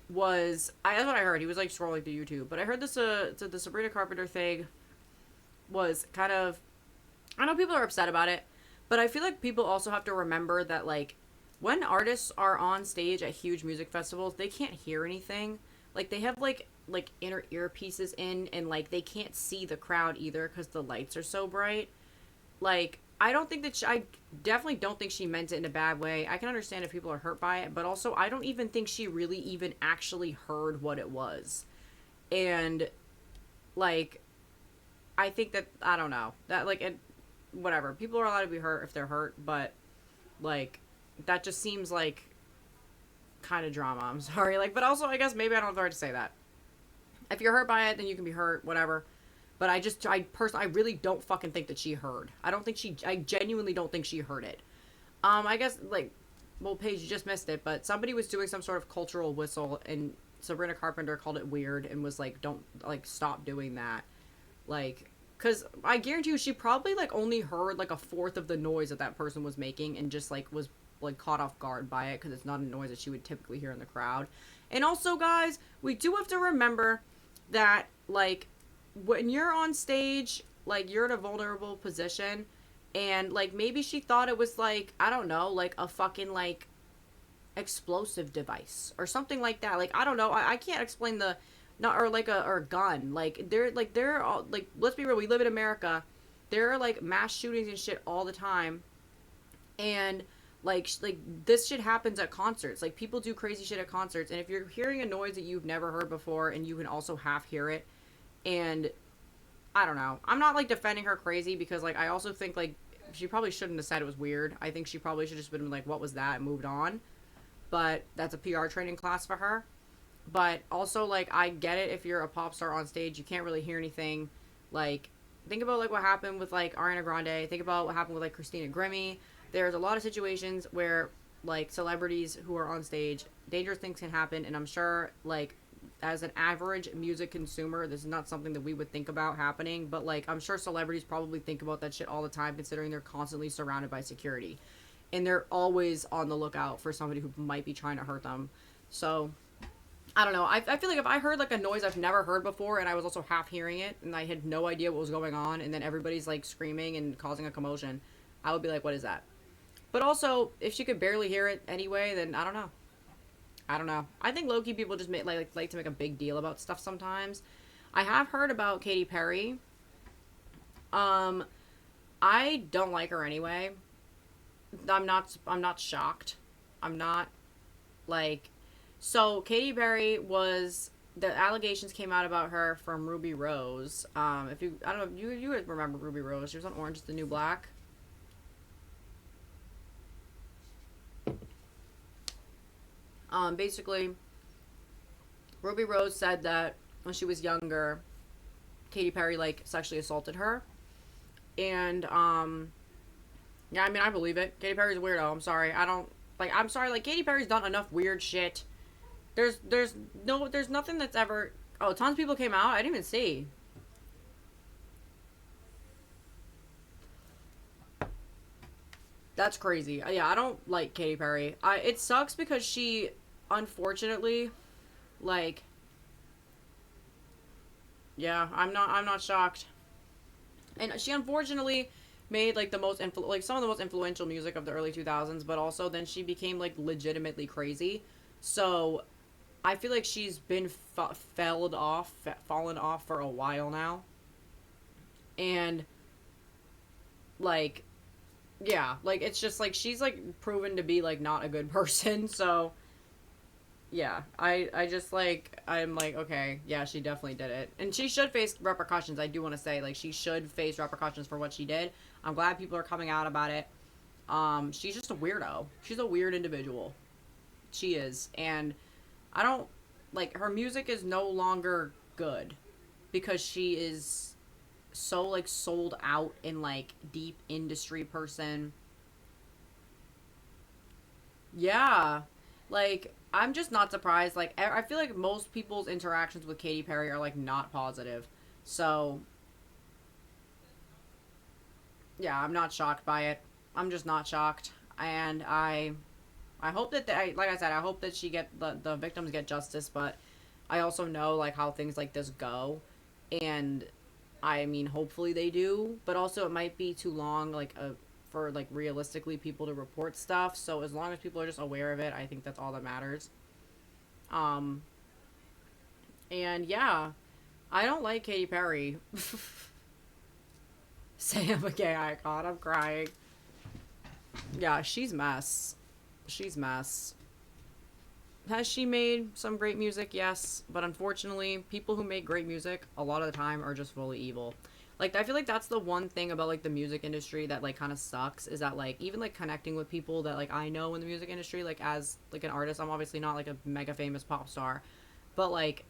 was... that's what I heard. He was, like, scrolling through YouTube. But I heard this, the Sabrina Carpenter thing was kind of... I know people are upset about it, but I feel like people also have to remember that, like, when artists are on stage at huge music festivals, they can't hear anything. Like, they have, like inner earpieces in, and, like, they can't see the crowd either because the lights are so bright. Like... I don't think that I definitely don't think she meant it in a bad way. I can understand if people are hurt by it, but also I don't even think she really even actually heard what it was. And, like, I think that, I don't know, that, like, whatever. People are allowed to be hurt if they're hurt, but, like, that just seems like kind of drama. I'm sorry. Like, but also, I guess maybe I don't have the right to say that. If you're hurt by it, then you can be hurt, whatever. But I really don't fucking think that she heard. I genuinely don't think she heard it. I guess, like, well, Paige, you just missed it, but somebody was doing some sort of cultural whistle, and Sabrina Carpenter called it weird and was like, don't, like, stop doing that. Like, because I guarantee you she probably, like, only heard, like, a fourth of the noise that that person was making and just, like, was, like, caught off guard by it because it's not a noise that she would typically hear in the crowd. And also, guys, we do have to remember that, like, when you're on stage, like, you're in a vulnerable position, and, like, maybe she thought it was, like, I don't know, like, a fucking, like, explosive device or something like that. Like, I don't know. I can't explain the, not, or like a, or a gun. They're all, like, let's be real, we live in America. There are, like, mass shootings and shit all the time. And, like, this shit happens at concerts. Like, people do crazy shit at concerts. And if you're hearing a noise that you've never heard before and you can also half hear it, and I don't know. I'm not, like, defending her crazy because, like, I also think, like, she probably shouldn't have said it was weird. I think she probably should have just been like, what was that? And moved on. But that's a PR training class for her. But also, like, I get it if you're a pop star on stage, you can't really hear anything. Like, think about, like, what happened with, like, Ariana Grande. Think about what happened with, like, Christina Grimmie. There's a lot of situations where, like, celebrities who are on stage, dangerous things can happen. And I'm sure, like, as an average music consumer, this is not something that we would think about happening, but, like, I'm sure celebrities probably think about that shit all the time, considering they're constantly surrounded by security, and they're always on the lookout for somebody who might be trying to hurt them. So, I don't know. I feel like if I heard, like, a noise I've never heard before, and I was also half hearing it, and I had no idea what was going on, and then everybody's, like, screaming and causing a commotion, I would be like, what is that? But also, if she could barely hear it anyway, then I don't know. I don't know. I think low-key people just like to make a big deal about stuff sometimes. I have heard about Katy Perry. I don't like her anyway. I'm not shocked. I'm not, like, so Katy Perry the allegations came out about her from Ruby Rose. I don't know if you remember Ruby Rose. She was on Orange is the New Black. Basically, Ruby Rose said that when she was younger, Katy Perry, like, sexually assaulted her. And, yeah, I mean, I believe it. Katy Perry's a weirdo. I'm sorry. I'm sorry, like, Katy Perry's done enough weird shit. There's nothing that's ever, oh, tons of people came out? I didn't even see. That's crazy. Yeah, I don't like Katy Perry. It sucks because she, unfortunately, like, yeah, I'm not shocked. And she unfortunately made, like, some of the most influential music of the early 2000s, but also then she became, like, legitimately crazy. So I feel like she's been fallen off for a while now. And, like, yeah, like, it's just, like, she's, like, proven to be, like, not a good person, so, yeah, I just, like, I'm like, okay, yeah, she definitely did it, and she should face repercussions. I do want to say, like, she should face repercussions for what she did. I'm glad people are coming out about it. She's just a weirdo. She's a weird individual. She is, and I don't, like, her music is no longer good, because she is so, like, sold out and, like, deep industry person. Yeah, like, I'm just not surprised. Like, I feel like most people's interactions with Katy Perry are, like, not positive. So, yeah, I'm not shocked by it. I'm just not shocked. And I hope that, like I said, I hope that the victims get justice, but I also know, like, how things like this go. And, I mean, hopefully they do, but also it might be too long, like, for, like, realistically people to report stuff. So as long as people are just aware of it, I think that's all that matters. And yeah, I don't like Katy Perry. Say I'm a gay icon. I'm crying. Yeah, she's mess. She's mess. Has she made some great music? Yes, but unfortunately, people who make great music a lot of the time are just fully evil. Like, I feel like that's the one thing about, like, the music industry that, like, kind of sucks, is that, like, even, like, connecting with people that, like, I know in the music industry, like, as, like, an artist, I'm obviously not, like, a mega famous pop star, but, like,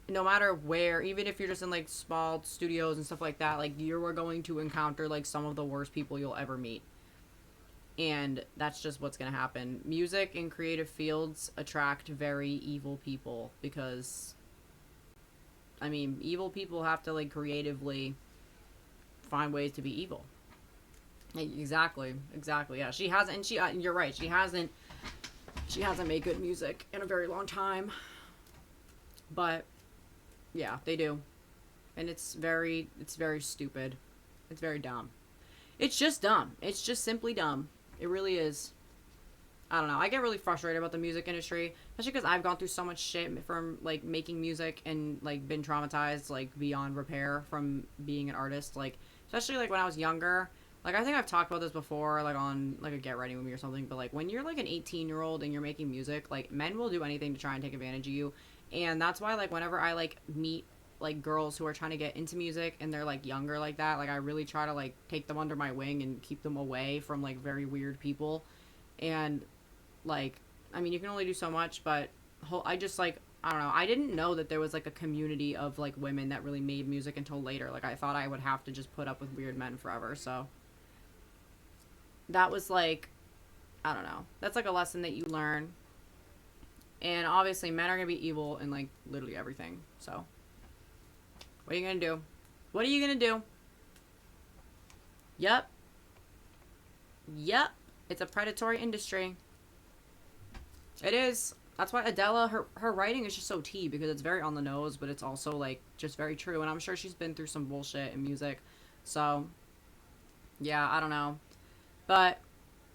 no matter where, even if you're just in, like, small studios and stuff like that, like, you are going to encounter, like, some of the worst people you'll ever meet. And that's just what's going to happen. Music and creative fields attract very evil people because, I mean, evil people have to, like, creatively find ways to be evil. Exactly. Yeah, she hasn't, and you're right, she hasn't made good music in a very long time. But, yeah, they do. And it's very stupid. It's very dumb. It's just dumb. It's just simply dumb. It really is. I don't know. I get really frustrated about the music industry, especially because I've gone through so much shit from, like, making music and, like, been traumatized, like, beyond repair from being an artist. Like, especially, like, when I was younger. Like, I think I've talked about this before, like, on, like, a Get Ready movie or something. But, like, when you're, like, an 18-year-old and you're making music, like, men will do anything to try and take advantage of you. And that's why, like, whenever I, like, meet, like, girls who are trying to get into music and they're, like, younger like that, like, I really try to, like, take them under my wing and keep them away from, like, very weird people. And, like, I mean, you can only do so much, but I just, like, I don't know. I didn't know that there was, like, a community of, like, women that really made music until later. Like, I thought I would have to just put up with weird men forever, so that was, like, I don't know. That's, like, a lesson that you learn. And obviously men are gonna be evil in, like, literally everything, so what are you gonna do? What are you gonna do? Yep. It's a predatory industry. It is. That's why Adele, her writing is just so tea, because it's very on the nose, but it's also, like, just very true. And I'm sure she's been through some bullshit in music. So, yeah, I don't know. But,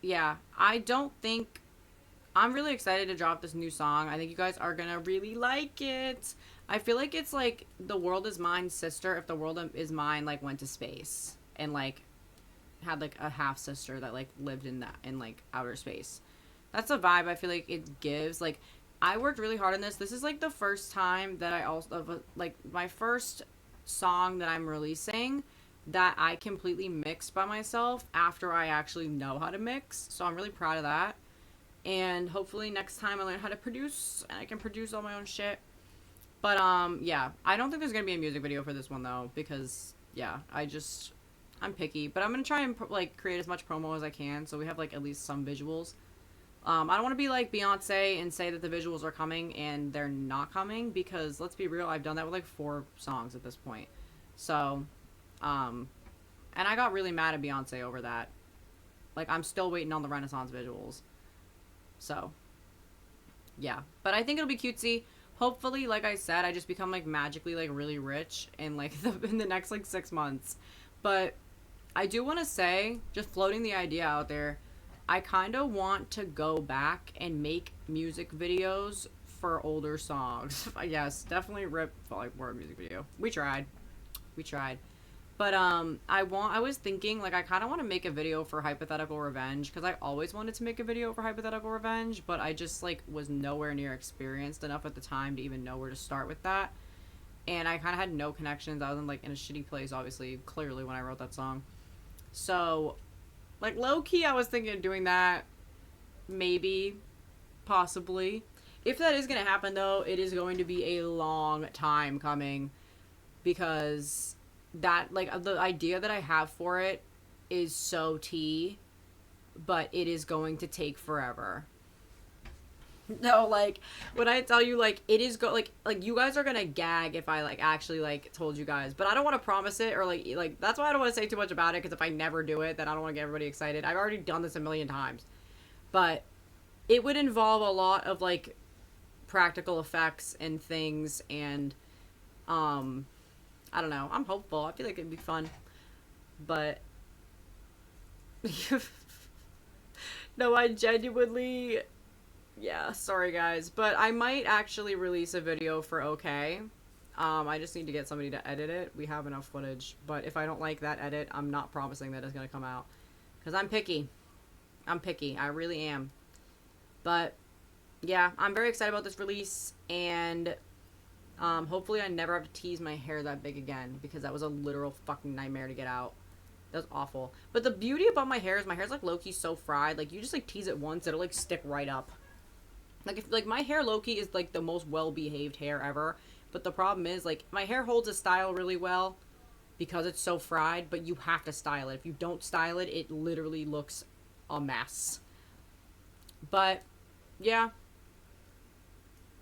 yeah, I'm really excited to drop this new song. I think you guys are gonna really like it. I feel like it's, like, The World Is Mine's sister if The World Is Mine, like, went to space. And, like, had, like, a half-sister that, like, lived in like, outer space. That's a vibe I feel like it gives. Like, I worked really hard on this. This is, like, the first time that I also, like, my first song that I'm releasing that I completely mixed by myself after I actually know how to mix. So I'm really proud of that. And hopefully next time I learn how to produce and I can produce all my own shit. But, yeah. I don't think there's gonna be a music video for this one, though, because, yeah, I'm picky. But I'm gonna try and, like, create as much promo as I can so we have, like, at least some visuals. I don't want to be like Beyonce and say that the visuals are coming and they're not coming, because let's be real, I've done that with like 4 songs at this point. So, and I got really mad at Beyonce over that. Like, I'm still waiting on the Renaissance visuals. So, yeah. But I think it'll be cutesy. Hopefully, like I said, I just become, like, magically, like, really rich in, like, in the next, like, 6 months. But I do want to say, just floating the idea out there, I kind of want to go back and make music videos for older songs. Yes, definitely rip, like, word music video. We tried. But, I was thinking, like, I kind of want to make a video for Hypothetical Revenge, because I always wanted to make a video for Hypothetical Revenge, but I just, like, was nowhere near experienced enough at the time to even know where to start with that. And I kind of had no connections. I was in, like, in a shitty place, obviously, clearly, when I wrote that song. So, like, low-key, I was thinking of doing that. Maybe. Possibly. If that is going to happen, though, it is going to be a long time coming. Because that, like, the idea that I have for it is so tea. But it is going to take forever. No, like, when I tell you, like, it is like, you guys are gonna gag if I, like, actually, like, told you guys, but I don't want to promise it, or, like, that's why I don't want to say too much about it, because if I never do it, then I don't want to get everybody excited. I've already done this a million times, but it would involve a lot of, like, practical effects and things, and, I don't know, I'm hopeful. I feel like it'd be fun, but, no, I genuinely... Yeah, sorry guys, but I might actually release a video for OK. I just need to get somebody to edit it. We have enough footage, but if I don't like that edit, I'm not promising that it's gonna come out. Because I'm picky. I really am. But, yeah, I'm very excited about this release, and hopefully I never have to tease my hair that big again, because that was a literal fucking nightmare to get out. That was awful. But the beauty about my hair's like low-key so fried, like, you just, like, tease it once, it'll, like, stick right up. Like, if, like, my hair low-key is, like, the most well-behaved hair ever. But the problem is, like, my hair holds a style really well because it's so fried, but you have to style it. If you don't style it, it literally looks a mess. But yeah.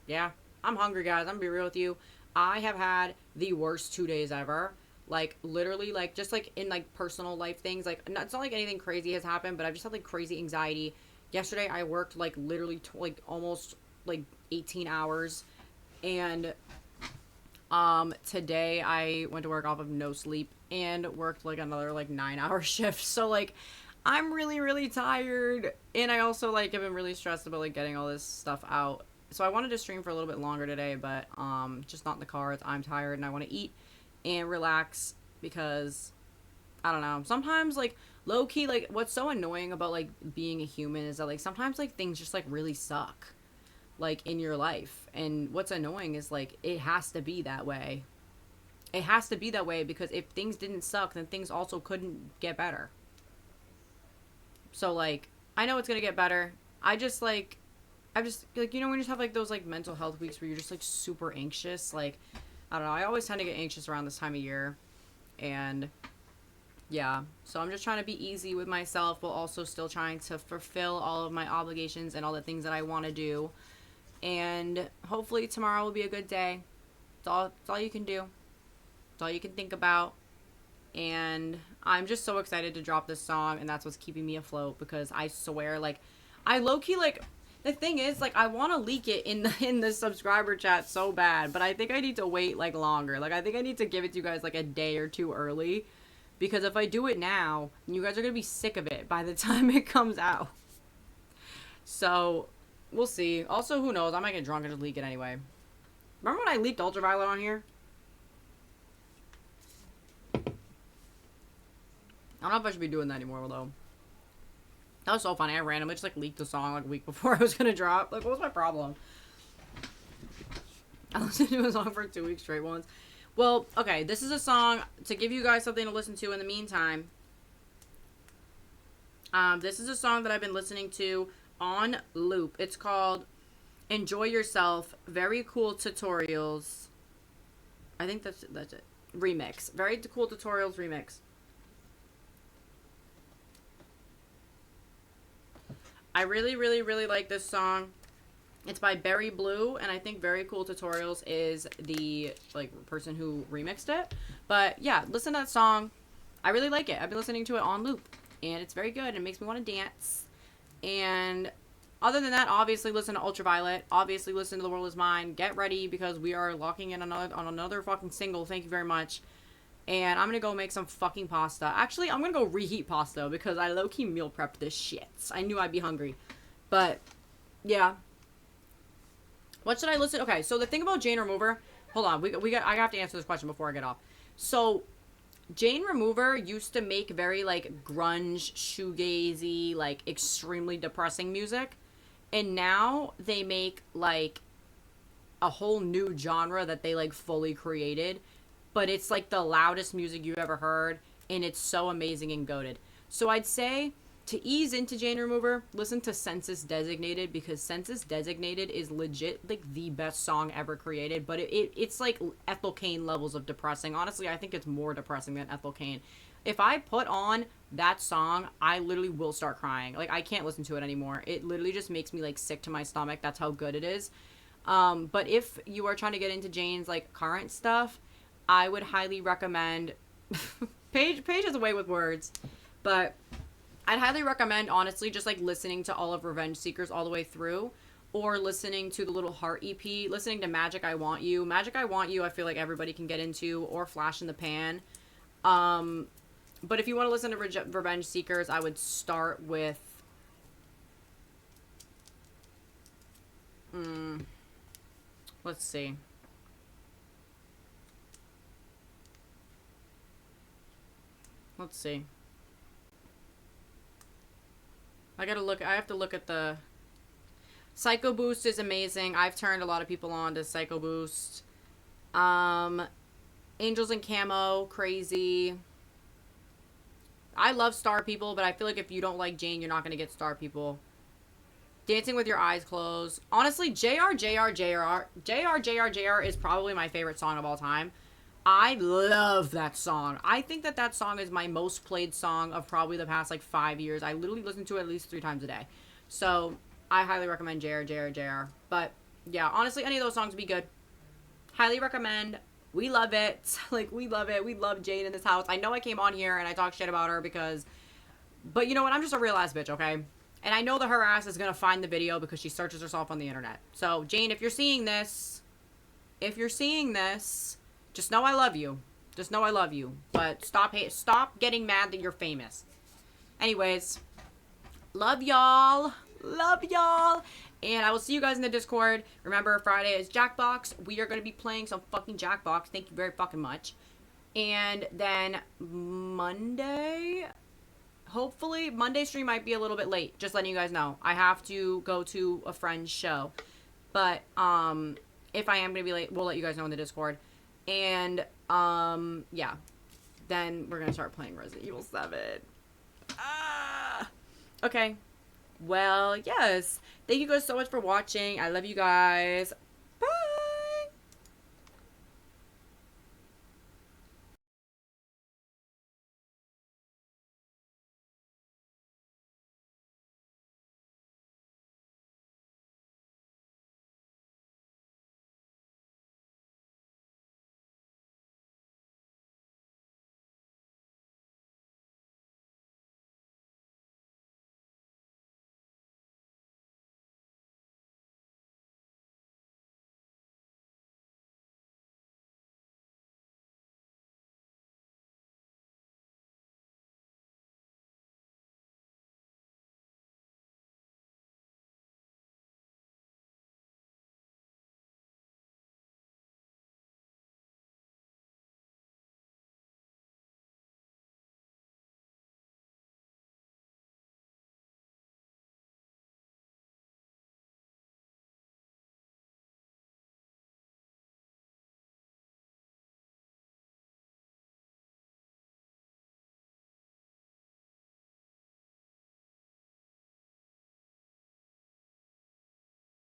Yeah. I'm hungry, guys. I'm gonna be real with you. I have had the worst 2 days ever. Like, literally, like, just, like, in, like, personal life things. Like, it's not like anything crazy has happened, but I've just had, like, crazy anxiety. Yesterday, I worked, like, literally, like, almost, like, 18 hours. And, today, I went to work off of no sleep and worked, like, another, like, 9-hour shift. So, like, I'm really, really tired. And I also, like, have been really stressed about, like, getting all this stuff out. So I wanted to stream for a little bit longer today, but just not in the cards. I'm tired and I want to eat and relax because I don't know. Sometimes, like, low key, like, what's so annoying about, like, being a human is that, like, sometimes, like, things just, like, really suck, like, in your life. And what's annoying is, like, it has to be that way. It has to be that way because if things didn't suck, then things also couldn't get better. So, like, I know it's gonna get better. I just, like, like, you know, when you just have, like, those, like, mental health weeks where you're just, like, super anxious, like, I don't know, I always tend to get anxious around this time of year, and, yeah, so I'm just trying to be easy with myself, while also still trying to fulfill all of my obligations and all the things that I want to do, and hopefully tomorrow will be a good day. It's all you can do. It's all you can think about, and I'm just so excited to drop this song, and that's what's keeping me afloat, because I swear, like, I low-key, like, the thing is, like, I want to leak it in the subscriber chat so bad, but I think I need to wait, like, longer. Like, I think I need to give it to you guys, like, a day or two early, because if I do it now, you guys are going to be sick of it by the time it comes out. So, we'll see. Also, who knows? I might get drunk and just leak it anyway. Remember when I leaked Ultraviolet on here? I don't know if I should be doing that anymore, though. That was so funny. I randomly just, like, leaked the song, like, a week before I was gonna drop. Like, what was my problem? I listened to a song for 2 weeks straight once. Well, okay, this is a song to give you guys something to listen to in the meantime. This is a song that I've been listening to on loop. It's called Enjoy Yourself. Very Cool Tutorials. I think that's it. Remix. Very Cool Tutorials remix. I really, really, really like this song. It's by Berry Blue, and I think Very Cool Tutorials is the, like, person who remixed it. But, yeah, listen to that song. I really like it. I've been listening to it on loop, and it's very good. It makes me want to dance. And other than that, obviously listen to Ultraviolet. Obviously listen to The World Is Mine. Get ready, because we are locking in on another fucking single. Thank you very much. And I'm gonna go make some fucking pasta. Actually, I'm gonna go reheat pasta because I low-key meal prepped this shit. I knew I'd be hungry. But, yeah. What should I listen? Okay, so the thing about Jane Remover... Hold on, I have to answer this question before I get off. So, Jane Remover used to make very, like, grunge, shoegazy, like, extremely depressing music. And now they make, like, a whole new genre that they, like, fully created. But it's, like, the loudest music you've ever heard, and it's so amazing and goated. So I'd say, to ease into Jane Remover, listen to Census Designated, because Census Designated is legit, like, the best song ever created, but it's, like, Ethel Cain levels of depressing. Honestly, I think it's more depressing than Ethel Cain. If I put on that song, I literally will start crying. Like, I can't listen to it anymore. It literally just makes me, like, sick to my stomach. That's how good it is. But if you are trying to get into Jane's, like, current stuff, I would highly recommend... Paige is away with words. But I'd highly recommend, honestly, just, like, listening to all of Revenge Seekers all the way through. Or listening to the Little Heart EP. Listening to Magic I Want You. Magic I Want You, I feel like everybody can get into. Or Flash in the Pan. But if you want to listen to Revenge Seekers, I would start with... let's see. Let's see. I have to look at the... Psycho Boost is amazing. I've turned a lot of people on to Psycho Boost. Angels in Camo, crazy. I love Star People, but I feel like if you don't like Jane, you're not going to get Star People. Dancing with Your Eyes Closed. Honestly, JR is probably my favorite song of all time. I love that song. I think that that song is my most played song of probably the past like 5 years. I literally listen to it at least 3 times a day. So I highly recommend JR. But yeah, honestly, any of those songs would be good. Highly recommend. We love it. Like, we love it. We love Jade in this house. I know I came on here and I talked shit about her because... But you know what? I'm just a real ass bitch, okay? And I know that her ass is going to find the video because she searches herself on the internet. So, Jane, if you're seeing this... Just know I love you. Just know I love you. But stop getting mad that you're famous. Anyways, love y'all. Love y'all. And I will see you guys in the Discord. Remember, Friday is Jackbox. We are going to be playing some fucking Jackbox. Thank you very fucking much. And then Monday, hopefully, Monday stream might be a little bit late. Just letting you guys know. I have to go to a friend's show. But, if I am going to be late, we'll let you guys know in the Discord. And, yeah. Then we're going to start playing Resident Evil 7. Okay. Well, yes. Thank you guys so much for watching. I love you guys.